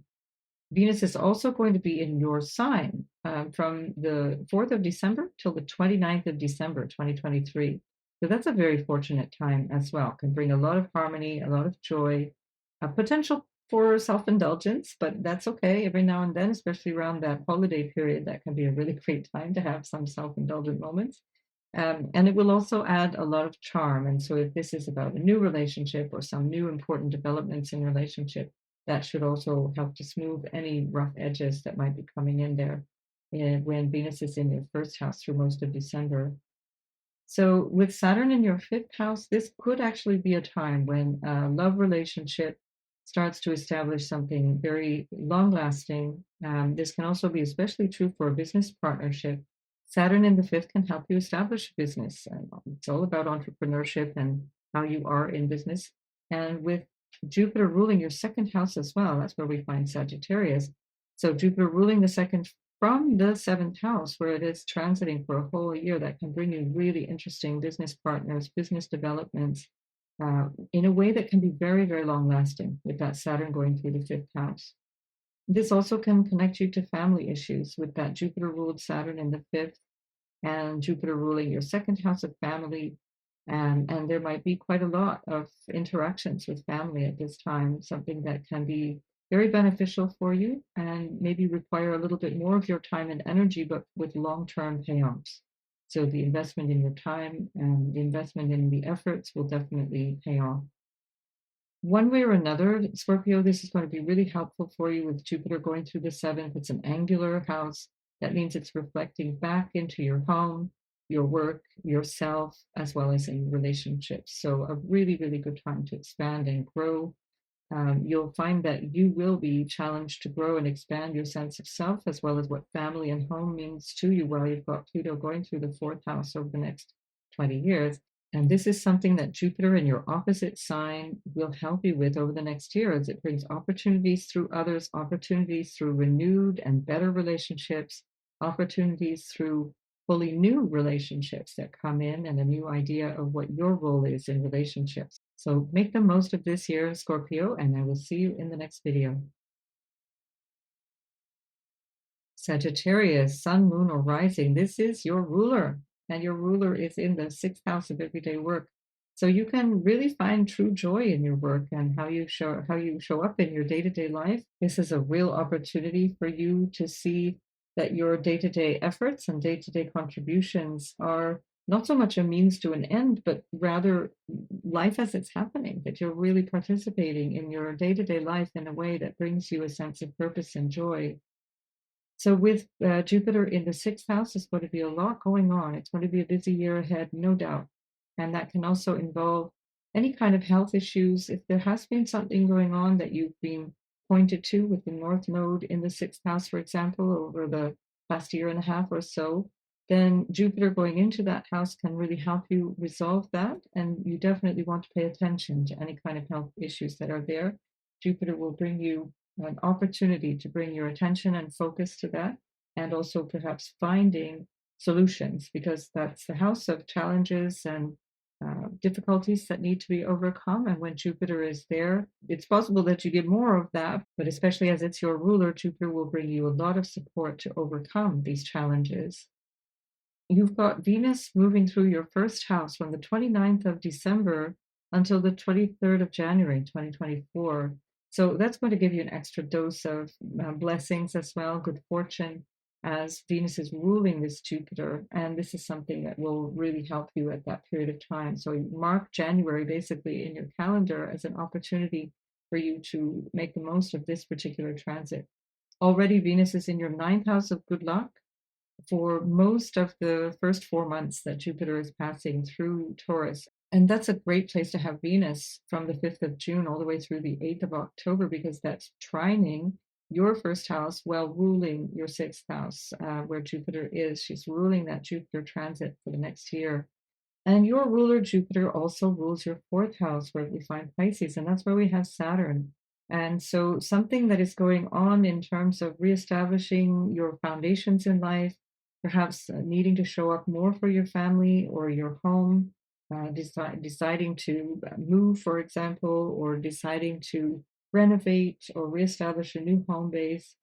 Venus is also going to be in your sign from the 4th of December till the 29th of December, 2023. So that's a very fortunate time as well. Can bring a lot of harmony, a lot of joy, a potential for self-indulgence, but that's okay every now and then, especially around that holiday period. That can be a really great time to have some self-indulgent moments. And it will also add a lot of charm. And so if this is about a new relationship or some new important developments in relationship, that should also help to smooth any rough edges that might be coming in there when Venus is in your first house through most of December. So with Saturn in your fifth house, this could actually be a time when a love relationship starts to establish something very long lasting. This can also be especially true for a business partnership. Saturn in the fifth can help you establish a business. It's all about entrepreneurship and how you are in business. And with Jupiter ruling your second house as well, that's where we find Sagittarius. So Jupiter ruling the second from the seventh house, where it is transiting for a whole year, that can bring you really interesting business partners, business developments, in a way that can be very, very long lasting with that Saturn going through the fifth house. This also can connect you to family issues with that Jupiter ruled Saturn in the fifth. and Jupiter ruling your second house of family. And there might be quite a lot of interactions with family at this time, something that can be very beneficial for you and maybe require a little bit more of your time and energy, but with long-term payoffs. So the investment in your time and the investment in the efforts will definitely pay off. One way or another, Scorpio, this is going to be really helpful for you with Jupiter going through the seventh. It's an angular house. That means it's reflecting back into your home, your work, yourself, as well as in relationships. So a really, really good time to expand and grow. You'll find that you will be challenged to grow and expand your sense of self, as well as what family and home means to you while you've got Pluto going through the fourth house over the next 20 years. And this is something that Jupiter in your opposite sign will help you with over the next year as it brings opportunities through others, opportunities through renewed and better relationships, opportunities through fully new relationships that come in and a new idea of what your role is in relationships. So make the most of this year, Scorpio, and I will see you in the next video. Sagittarius, sun, moon, or rising, this is your ruler, and your ruler is in the sixth house of everyday work. So you can really find true joy in your work and how you show up in your day-to-day life. This is a real opportunity for you to see that your day-to-day efforts and day-to-day contributions are not so much a means to an end, but rather life as it's happening, that you're really participating in your day-to-day life in a way that brings you a sense of purpose and joy. So with Jupiter in the sixth house, there's going to be a lot going on. It's going to be a busy year ahead, no doubt. And that can also involve any kind of health issues. If there has been something going on that you've been pointed to with the North Node in the sixth house, for example, over the past year and a half or so, then Jupiter going into that house can really help you resolve that. And you definitely want to pay attention to any kind of health issues that are there. Jupiter will bring you an opportunity to bring your attention and focus to that, and also perhaps finding solutions, because that's the house of challenges and difficulties that need to be overcome. And when Jupiter is there, it's possible that you get more of that, but especially as it's your ruler, Jupiter will bring you a lot of support to overcome these challenges. You've got Venus moving through your first house from the 29th of December until the 23rd of January, 2024. So that's going to give you an extra dose of blessings as well, good fortune, as Venus is ruling this Jupiter. And this is something that will really help you at that period of time. So you mark January basically in your calendar as an opportunity for you to make the most of this particular transit. Already Venus is in your ninth house of good luck for most of the first 4 months that Jupiter is passing through Taurus. And that's a great place to have Venus from the 5th of June all the way through the 8th of October, because that's trining your first house while ruling your sixth house, where Jupiter is. She's ruling that Jupiter transit for the next year. And your ruler Jupiter also rules your fourth house, where we find Pisces, and that's where we have Saturn. And so something that is going on in terms of reestablishing your foundations in life, perhaps needing to show up more for your family or your home, deciding to move, for example, or deciding to renovate or reestablish a new home base.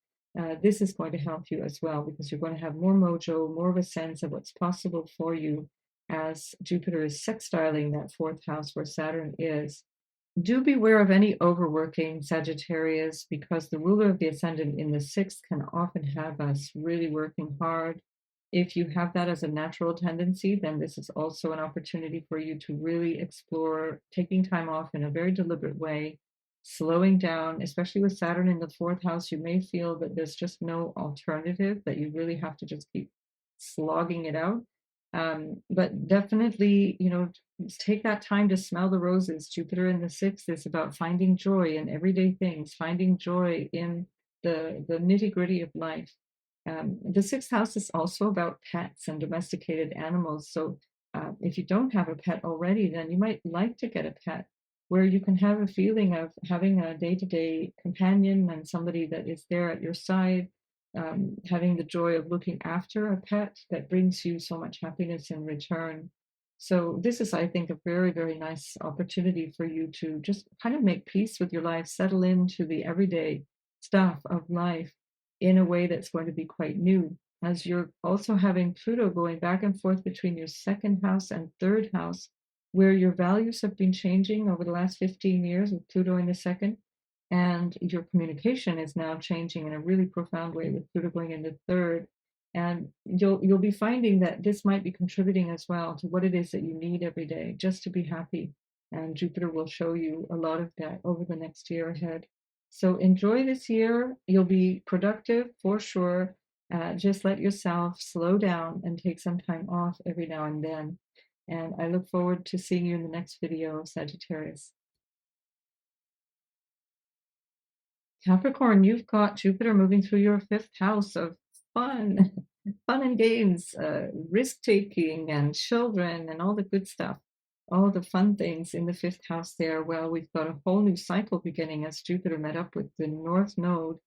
This is going to help you as well, because you're going to have more mojo, more of a sense of what's possible for you as Jupiter is sextiling that fourth house where Saturn is. Do beware of any overworking, Sagittarius, because the ruler of the ascendant in the sixth can often have us really working hard. If you have that as a natural tendency, then this is also an opportunity for you to really explore taking time off in a very deliberate way, slowing down, especially with Saturn in the fourth house. You may feel that there's just no alternative, that you really have to just keep slogging it out. But definitely, take that time to smell the roses. Jupiter in the sixth is about finding joy in everyday things, finding joy in the nitty-gritty of life. The sixth house is also about pets and domesticated animals. So if you don't have a pet already, then you might like to get a pet where you can have a feeling of having a day-to-day companion and somebody that is there at your side, having the joy of looking after a pet that brings you so much happiness in return. So this is, I think, a very, very nice opportunity for you to just kind of make peace with your life, settle into the everyday stuff of life in a way that's going to be quite new. as you're also having Pluto going back and forth between your second house and third house, where your values have been changing over the last 15 years with Pluto in the second, and your communication is now changing in a really profound way with Pluto going in the third. And you'll be finding that this might be contributing as well to what it is that you need every day just to be happy. And Jupiter will show you a lot of that over the next year ahead. So enjoy this year. You'll be productive for sure. Just let yourself slow down and take some time off every now and then. And I look forward to seeing you in the next video, Sagittarius. Capricorn, you've got Jupiter moving through your fifth house of fun, fun and games, risk-taking and children and all the good stuff, all the fun things in the fifth house there. Well, we've got a whole new cycle beginning as Jupiter met up with the North Node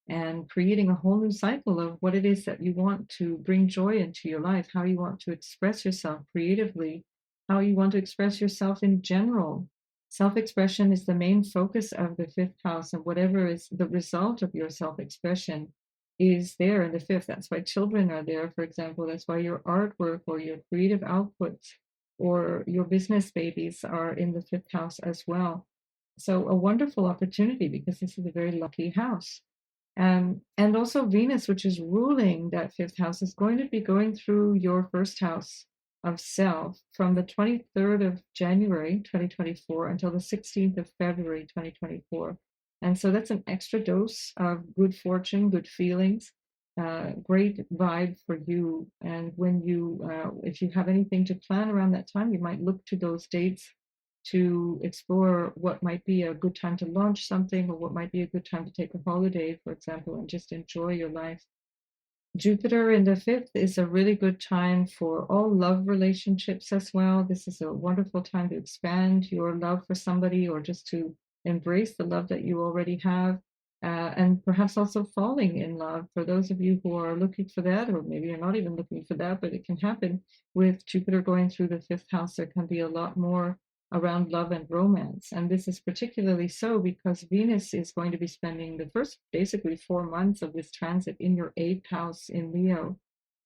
and creating a whole new cycle of what it is that you want to bring joy into your life, how you want to express yourself creatively, how you want to express yourself in general. Self-expression is the main focus of the fifth house, and whatever is the result of your self-expression is there in the fifth. That's why children are there, for example. That's why your artwork or your creative outputs or your business babies are in the fifth house as well. So a wonderful opportunity because this is a very lucky house. And also Venus, which is ruling that fifth house, is going to be going through your first house of self from the 23rd of January 2024 until the 16th of February 2024. And so that's an extra dose of good fortune, good feelings, great vibe for you. And when if you have anything to plan around that time, you might look to those dates to explore what might be a good time to launch something or what might be a good time to take a holiday, for example, and just enjoy your life. Jupiter in the fifth is a really good time for all love relationships as well. This is a wonderful time to expand your love for somebody or just to embrace the love that you already have. And perhaps also falling in love for those of you who are looking for that, or maybe you're not even looking for that, but it can happen with Jupiter going through the fifth house. There can be a lot more around love and romance. And this is particularly so because Venus is going to be spending the first basically 4 months of this transit in your eighth house in Leo.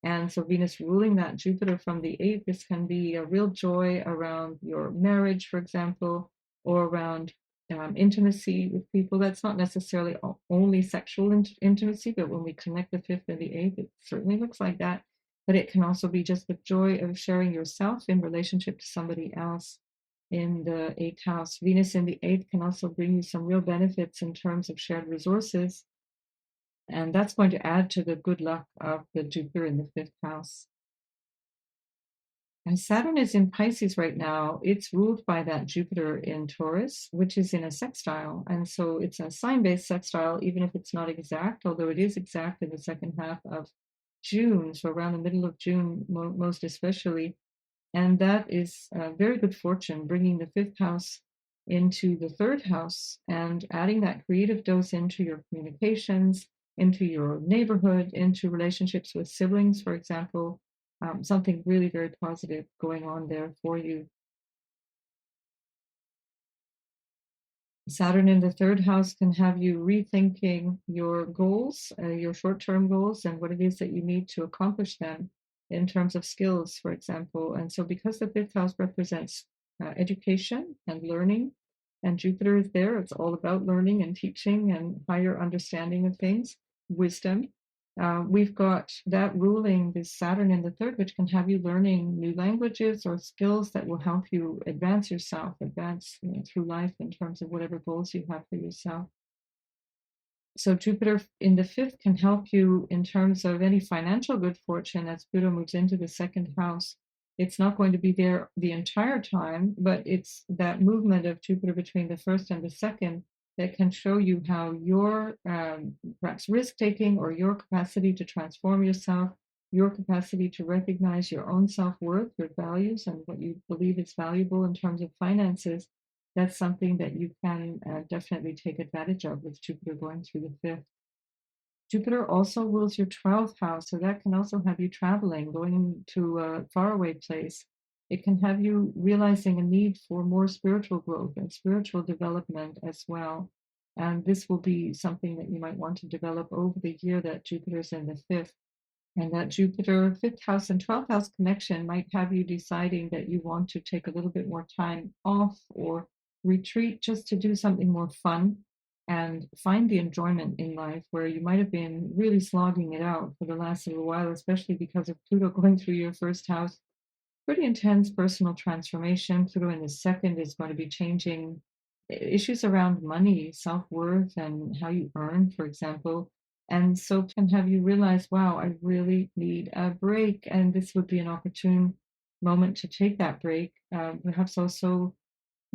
And so Venus ruling that Jupiter from the eighth, this can be a real joy around your marriage, for example, or around intimacy with people. That's not necessarily only sexual intimacy, but when we connect the fifth and the eighth, it certainly looks like that. But it can also be just the joy of sharing yourself in relationship to somebody else in the eighth house. Venus in the eighth can also bring you some real benefits in terms of shared resources. And that's going to add to the good luck of the Jupiter in the fifth house. And Saturn is in Pisces right now. It's ruled by that Jupiter in Taurus, which is in a sextile. And so it's a sign-based sextile, even if it's not exact, although it is exact in the second half of June. So around the middle of June, most especially. And that is very good fortune, bringing the fifth house into the third house and adding that creative dose into your communications, into your neighborhood, into relationships with siblings, for example. Something really very positive going on there for you. Saturn in the third house can have you rethinking your goals, your short-term goals, and what it is that you need to accomplish them in terms of skills, for example. And so because the fifth house represents education and learning, and Jupiter is there, it's all about learning and teaching and higher understanding of things, wisdom. We've got that ruling this Saturn in the third, which can have you learning new languages or skills that will help you advance yourself, advance through life in terms of whatever goals you have for yourself. So Jupiter in the fifth can help you in terms of any financial good fortune as Pluto moves into the second house. It's not going to be there the entire time, but it's that movement of Jupiter between the first and the second that can show you how your perhaps risk-taking or your capacity to transform yourself, your capacity to recognize your own self-worth, your values, and what you believe is valuable in terms of finances. That's something that you can definitely take advantage of with Jupiter going through the fifth. Jupiter also rules your 12th house, so that can also have you traveling, going to a faraway place. It can have you realizing a need for more spiritual growth and spiritual development as well. And this will be something that you might want to develop over the year that Jupiter's in the fifth. And that Jupiter 5th house and 12th house connection might have you deciding that you want to take a little bit more time off or retreat just to do something more fun and find the enjoyment in life where you might have been really slogging it out for the last little while, especially because of Pluto going through your first house. Pretty intense personal transformation. Pluto in the second is going to be changing issues around money, self-worth, and how you earn, for example. And so can have you realize, wow, I really need a break. And this would be an opportune moment to take that break. Perhaps also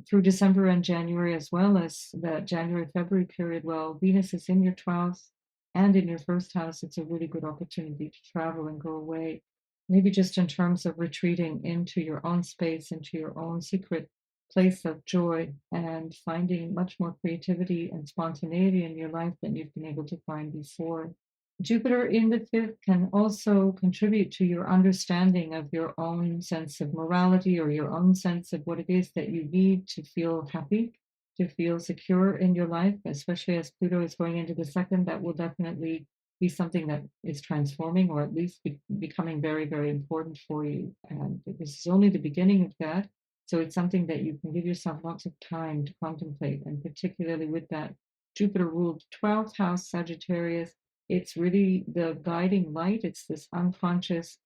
through December and January, as well as the January February period. Well, Venus is in your 12th and in your first house. It's a really good opportunity to travel and go away, maybe just in terms of retreating into your own space, into your own secret place of joy, and finding much more creativity and spontaneity in your life than you've been able to find before. Jupiter in the fifth can also contribute to your understanding of your own sense of morality or your own sense of what it is that you need to feel happy, to feel secure in your life, especially as Pluto is going into the second. That will definitely be something that is transforming or at least becoming very, very important for you. And this is only the beginning of that. So it's something that you can give yourself lots of time to contemplate, and particularly with that Jupiter ruled 12th house Sagittarius, it's really the guiding light. It's this unconscious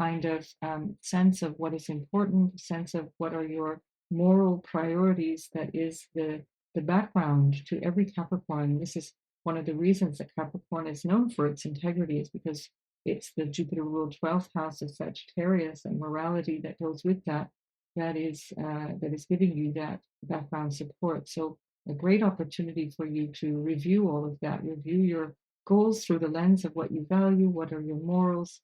kind of sense of what is important, sense of what are your moral priorities that is the background to every Capricorn. This is one of the reasons that Capricorn is known for its integrity, is because it's the Jupiter ruled 12th house of Sagittarius and morality that goes with that. That is giving you that background support. So a great opportunity for you to review all of that, review your goals through the lens of what you value, what are your morals,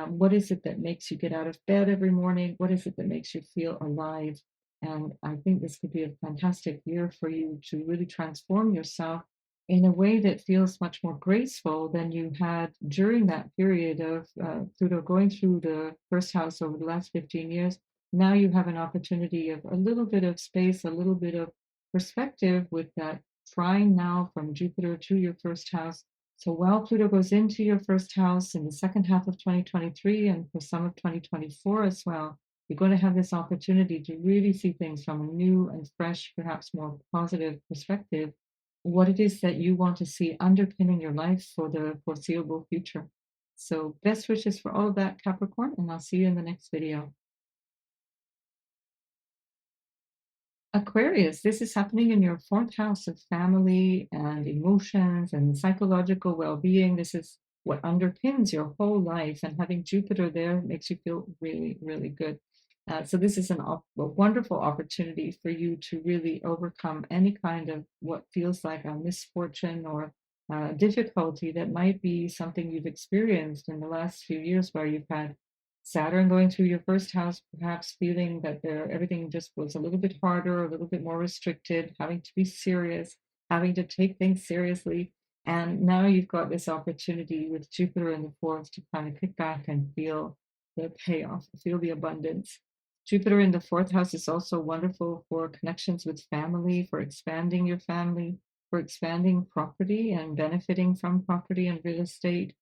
what is it that makes you get out of bed every morning, what is it that makes you feel alive. And I think this could be a fantastic year for you to really transform yourself in a way that feels much more graceful than you had during that period of Pluto going through the first house over the last 15 years. Now you have an opportunity of a little bit of space, a little bit of perspective with that trine now from Jupiter to your first house. So while Pluto goes into your first house in the second half of 2023 and for some of 2024 as well, you're going to have this opportunity to really see things from a new and fresh, perhaps more positive perspective, what it is that you want to see underpinning your life for the foreseeable future. So best wishes for all of that, Capricorn, and I'll see you in the next video. Aquarius, this is happening in your fourth house of family and emotions and psychological well-being. This is what underpins your whole life, and having Jupiter there makes you feel really, really good. So this is a wonderful opportunity for you to really overcome any kind of what feels like a misfortune or difficulty that might be something you've experienced in the last few years, where you've had Saturn going through your first house, perhaps feeling that everything just was a little bit harder, a little bit more restricted, having to be serious, having to take things seriously. And now you've got this opportunity with Jupiter in the fourth to kind of kick back and feel the payoff, feel the abundance. Jupiter in the fourth house is also wonderful for connections with family, for expanding your family, for expanding property and benefiting from property and real estate.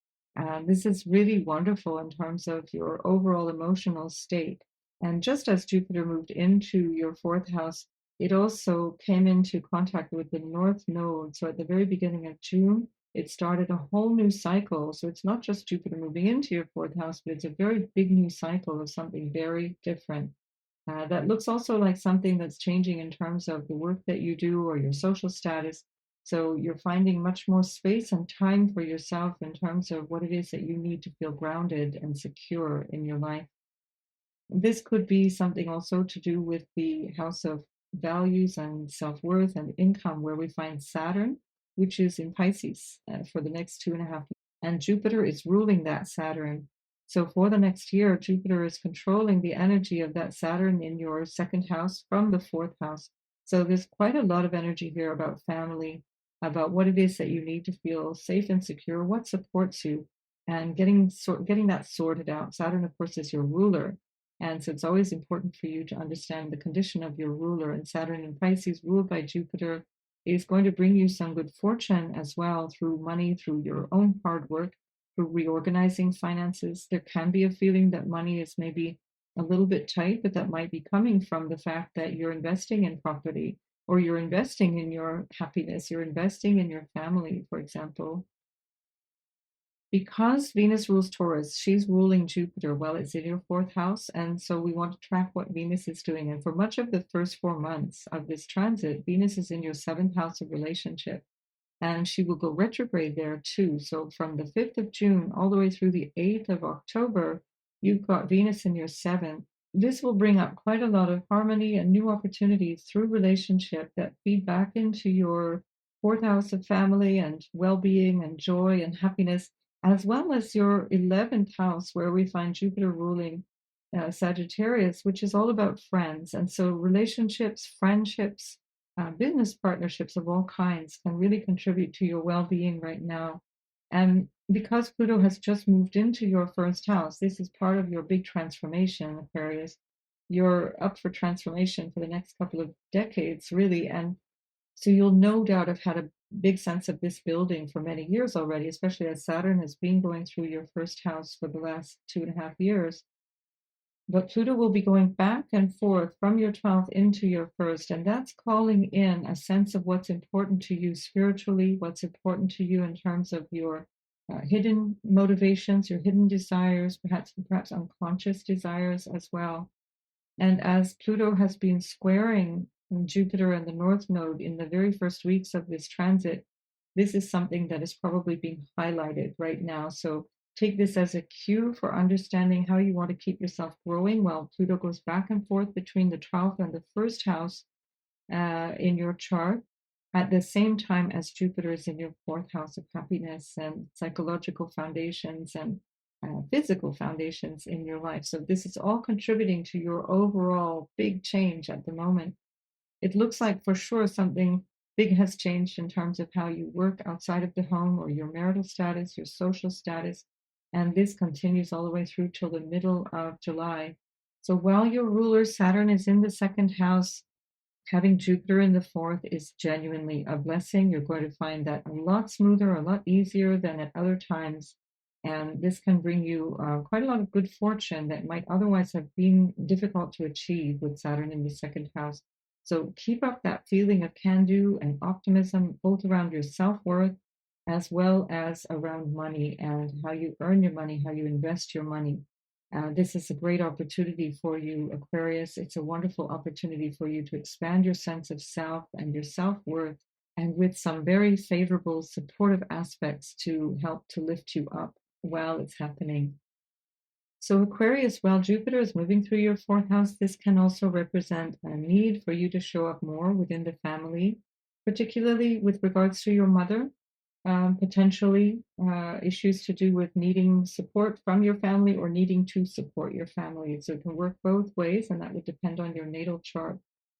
This is really wonderful in terms of your overall emotional state. And just as Jupiter moved into your fourth house, it also came into contact with the North Node. So at the very beginning of June, it started a whole new cycle. So it's not just Jupiter moving into your fourth house, but it's a very big new cycle of something very different. That looks also like something that's changing in terms of the work that you do or your social status. So you're finding much more space and time for yourself in terms of what it is that you need to feel grounded and secure in your life. This could be something also to do with the house of values and self-worth and income, where we find Saturn, which is in Pisces for the next 2.5 years. And Jupiter is ruling that Saturn. So for the next year, Jupiter is controlling the energy of that Saturn in your second house from the fourth house. So there's quite a lot of energy here about family, about what it is that you need to feel safe and secure, what supports you, and getting that sorted out. Saturn, of course, is your ruler. And so it's always important for you to understand the condition of your ruler. And Saturn in Pisces, ruled by Jupiter, is going to bring you some good fortune as well through money, through your own hard work, for reorganizing finances. There can be a feeling that money is maybe a little bit tight, but that might be coming from the fact that you're investing in property, or you're investing in your happiness, you're investing in your family, for example. Because Venus rules Taurus, she's ruling Jupiter while it's in your fourth house. And so we want to track what Venus is doing. And for much of the first 4 months of this transit, Venus is in your seventh house of relationship. And she will go retrograde there too. So from the 5th of June all the way through the 8th of October, you've got Venus in your seventh. This will bring up quite a lot of harmony and new opportunities through relationship that feed back into your fourth house of family and well-being and joy and happiness, as well as your 11th house, where we find Jupiter ruling Sagittarius, which is all about friends. And so relationships, friendships, business partnerships of all kinds can really contribute to your well-being right now. And because Pluto has just moved into your first house, this is part of your big transformation, Aquarius. You're up for transformation for the next couple of decades, really. And so you'll no doubt have had a big sense of this building for many years already, especially as Saturn has been going through your first house for the last 2.5 years. But Pluto will be going back and forth from your 12th into your first, and that's calling in a sense of what's important to you spiritually, what's important to you in terms of your hidden motivations, your hidden desires, perhaps unconscious desires as well. And as Pluto has been squaring Jupiter and the North Node in the very first weeks of this transit, this is something that is probably being highlighted right now. So take this as a cue for understanding how you want to keep yourself growing while Pluto goes back and forth between the 12th and the first house in your chart, at the same time as Jupiter is in your fourth house of happiness and psychological foundations and physical foundations in your life. So this is all contributing to your overall big change at the moment. It looks like for sure something big has changed in terms of how you work outside of the home, or your marital status, your social status. And this continues all the way through till the middle of July. So while your ruler Saturn is in the second house, having Jupiter in the fourth is genuinely a blessing. You're going to find that a lot smoother, a lot easier than at other times. And this can bring you quite a lot of good fortune that might otherwise have been difficult to achieve with Saturn in the second house. So keep up that feeling of can-do and optimism, both around your self-worth as well as around money and how you earn your money, how you invest your money. This is a great opportunity for you, Aquarius. It's a wonderful opportunity for you to expand your sense of self and your self-worth, and with some very favorable, supportive aspects to help to lift you up while it's happening. So Aquarius, while Jupiter is moving through your fourth house, this can also represent a need for you to show up more within the family, particularly with regards to your mother. Potentially issues to do with needing support from your family or needing to support your family. So it can work both ways, and that would depend on your natal chart.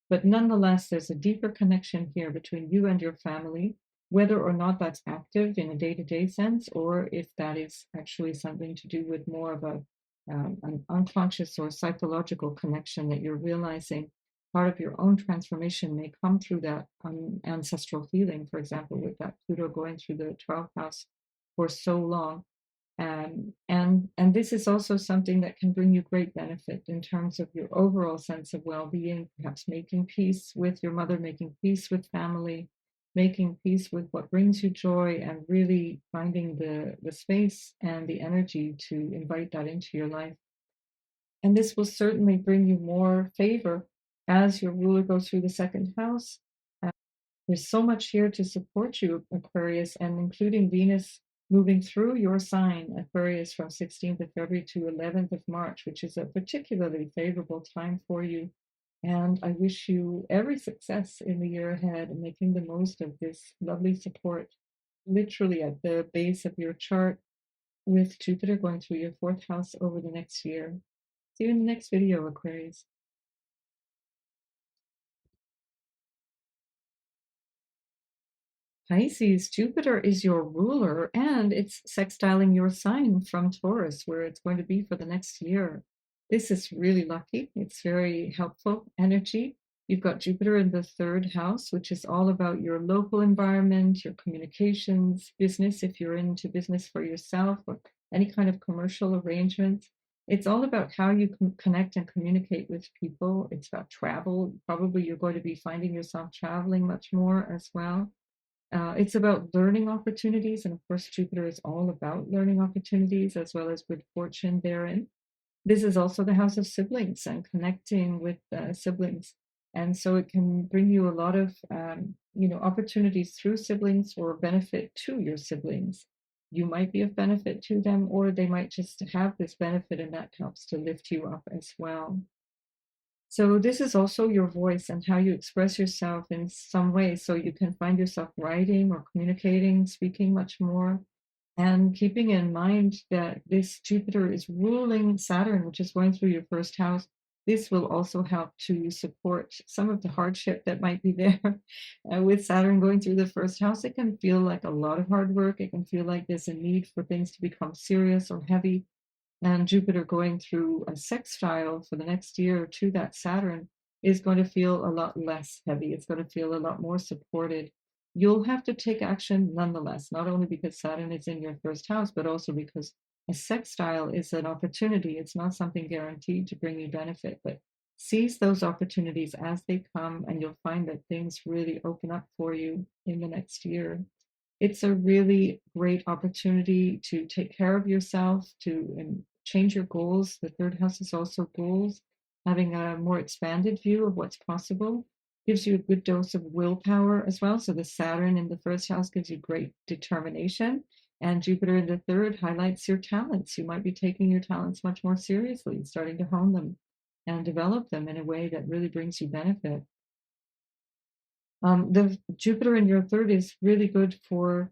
But nonetheless, there's a deeper connection here between you and your family, whether or not that's active in a day-to-day sense, or if that is actually something to do with more of an unconscious or psychological connection that you're realizing. Part of your own transformation may come through that ancestral healing, for example, with that Pluto going through the 12th house for so long. And this is also something that can bring you great benefit in terms of your overall sense of well-being, perhaps making peace with your mother, making peace with family, making peace with what brings you joy, and really finding the space and the energy to invite that into your life. And this will certainly bring you more favor as your ruler goes through the second house. There's so much here to support you, Aquarius, and including Venus moving through your sign, Aquarius, from 16th of February to 11th of March, which is a particularly favorable time for you. And I wish you every success in the year ahead and making the most of this lovely support, literally at the base of your chart, with Jupiter going through your fourth house over the next year. See you in the next video, Aquarius. Pisces, Jupiter is your ruler, and it's sextiling your sign from Taurus, where it's going to be for the next year. This is really lucky. It's very helpful energy. You've got Jupiter in the third house, which is all about your local environment, your communications, business, if you're into business for yourself or any kind of commercial arrangements. It's all about how you can connect and communicate with people. It's about travel. Probably you're going to be finding yourself traveling much more as well. It's about learning opportunities. And of course, Jupiter is all about learning opportunities as well as good fortune therein. This is also the house of siblings and connecting with siblings. And so it can bring you a lot of, opportunities through siblings or benefit to your siblings. You might be of benefit to them, or they might just have this benefit, and that helps to lift you up as well. So this is also your voice and how you express yourself in some way. So you can find yourself writing or communicating, speaking much more, and keeping in mind that this Jupiter is ruling Saturn, which is going through your first house. This will also help to support some of the hardship that might be there. With Saturn going through the first house, it can feel like a lot of hard work. It can feel like there's a need for things to become serious or heavy. And Jupiter going through a sextile for the next year to that Saturn is going to feel a lot less heavy. It's going to feel a lot more supported. You'll have to take action nonetheless, not only because Saturn is in your first house, but also because a sextile is an opportunity. It's not something guaranteed to bring you benefit, but seize those opportunities as they come, and you'll find that things really open up for you in the next year. It's a really great opportunity to take care of yourself, to change your goals. The third house is also goals. Having a more expanded view of what's possible gives you a good dose of willpower as well. So the Saturn in the first house gives you great determination, and Jupiter in the third highlights your talents. You might be taking your talents much more seriously, starting to hone them and develop them in a way that really brings you benefit. The Jupiter in your third is really good for,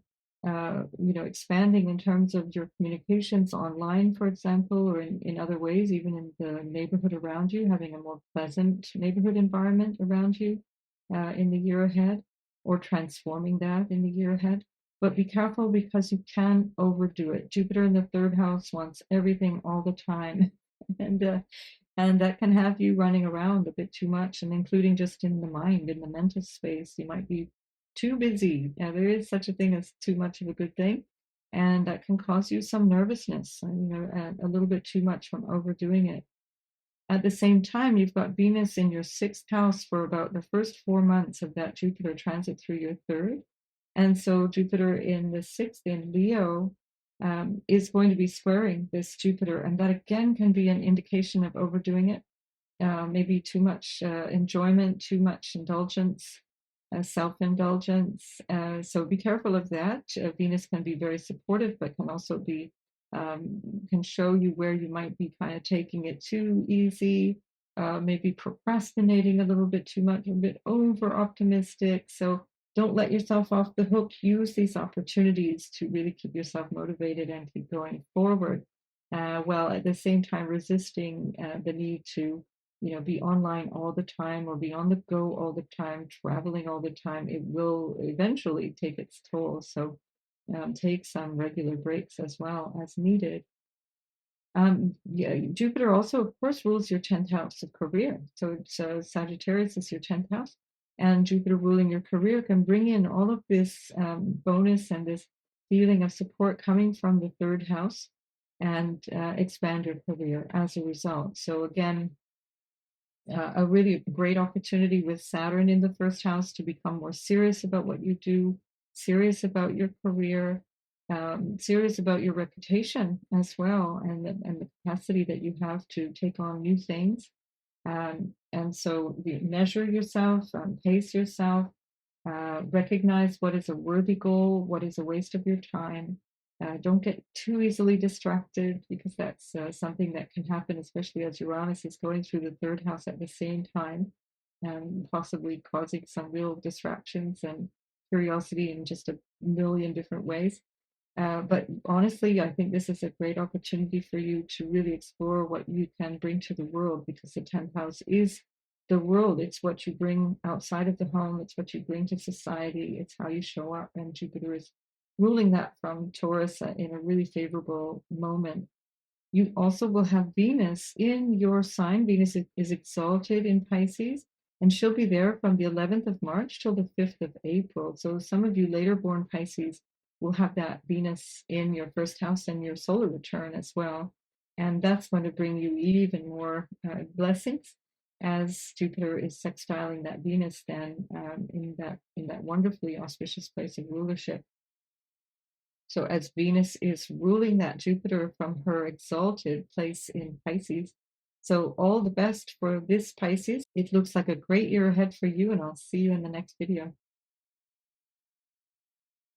expanding in terms of your communications online, for example, or in other ways, even in the neighborhood around you, having a more pleasant neighborhood environment around you in the year ahead, or transforming that in the year ahead. But be careful because you can overdo it. Jupiter in the third house wants everything all the time. and and that can have you running around a bit too much, and including just in the mind, in the mental space. You might be too busy. There is such a thing as too much of a good thing, and that can cause you some nervousness, a little bit too much from overdoing it. At the same time, you've got Venus in your sixth house for about the first 4 months of that Jupiter transit through your third. And so Jupiter in the sixth in Leo is going to be squaring this Jupiter. And that again can be an indication of overdoing it. Maybe too much enjoyment, too much indulgence, self-indulgence. So be careful of that. Venus can be very supportive, but can also be can show you where you might be kind of taking it too easy, maybe procrastinating a little bit too much, a bit over optimistic. So don't let yourself off the hook. Use these opportunities to really keep yourself motivated and keep going forward, while at the same time resisting the need to be online all the time or be on the go all the time, traveling all the time. It will eventually take its toll. So take some regular breaks as well as needed. Yeah, Jupiter also, of course, rules your 10th house of career. So it's Sagittarius is your 10th house, and Jupiter ruling your career can bring in all of this bonus and this feeling of support coming from the third house, and expand your career as a result. So again, a really great opportunity with Saturn in the first house to become more serious about what you do, serious about your career, serious about your reputation as well, and the capacity that you have to take on new things. And so measure yourself, pace yourself, recognize what is a worthy goal, what is a waste of your time. Don't get too easily distracted, because that's something that can happen, especially as Uranus is going through the third house at the same time, and possibly causing some real distractions and curiosity in just a million different ways. But honestly, I think this is a great opportunity for you to really explore what you can bring to the world, because the 10th house is the world. It's what you bring outside of the home. It's what you bring to society. It's how you show up. And Jupiter is ruling that from Taurus in a really favorable moment. You also will have Venus in your sign. Venus is exalted in Pisces. And she'll be there from the 11th of March till the 5th of April. So some of you later born Pisces will have that Venus in your first house and your solar return as well. And that's going to bring you even more blessings, as Jupiter is sextiling that Venus then in that wonderfully auspicious place of rulership. So as Venus is ruling that Jupiter from her exalted place in Pisces, so all the best for this Pisces. It looks like a great year ahead for you, and I'll see you in the next video.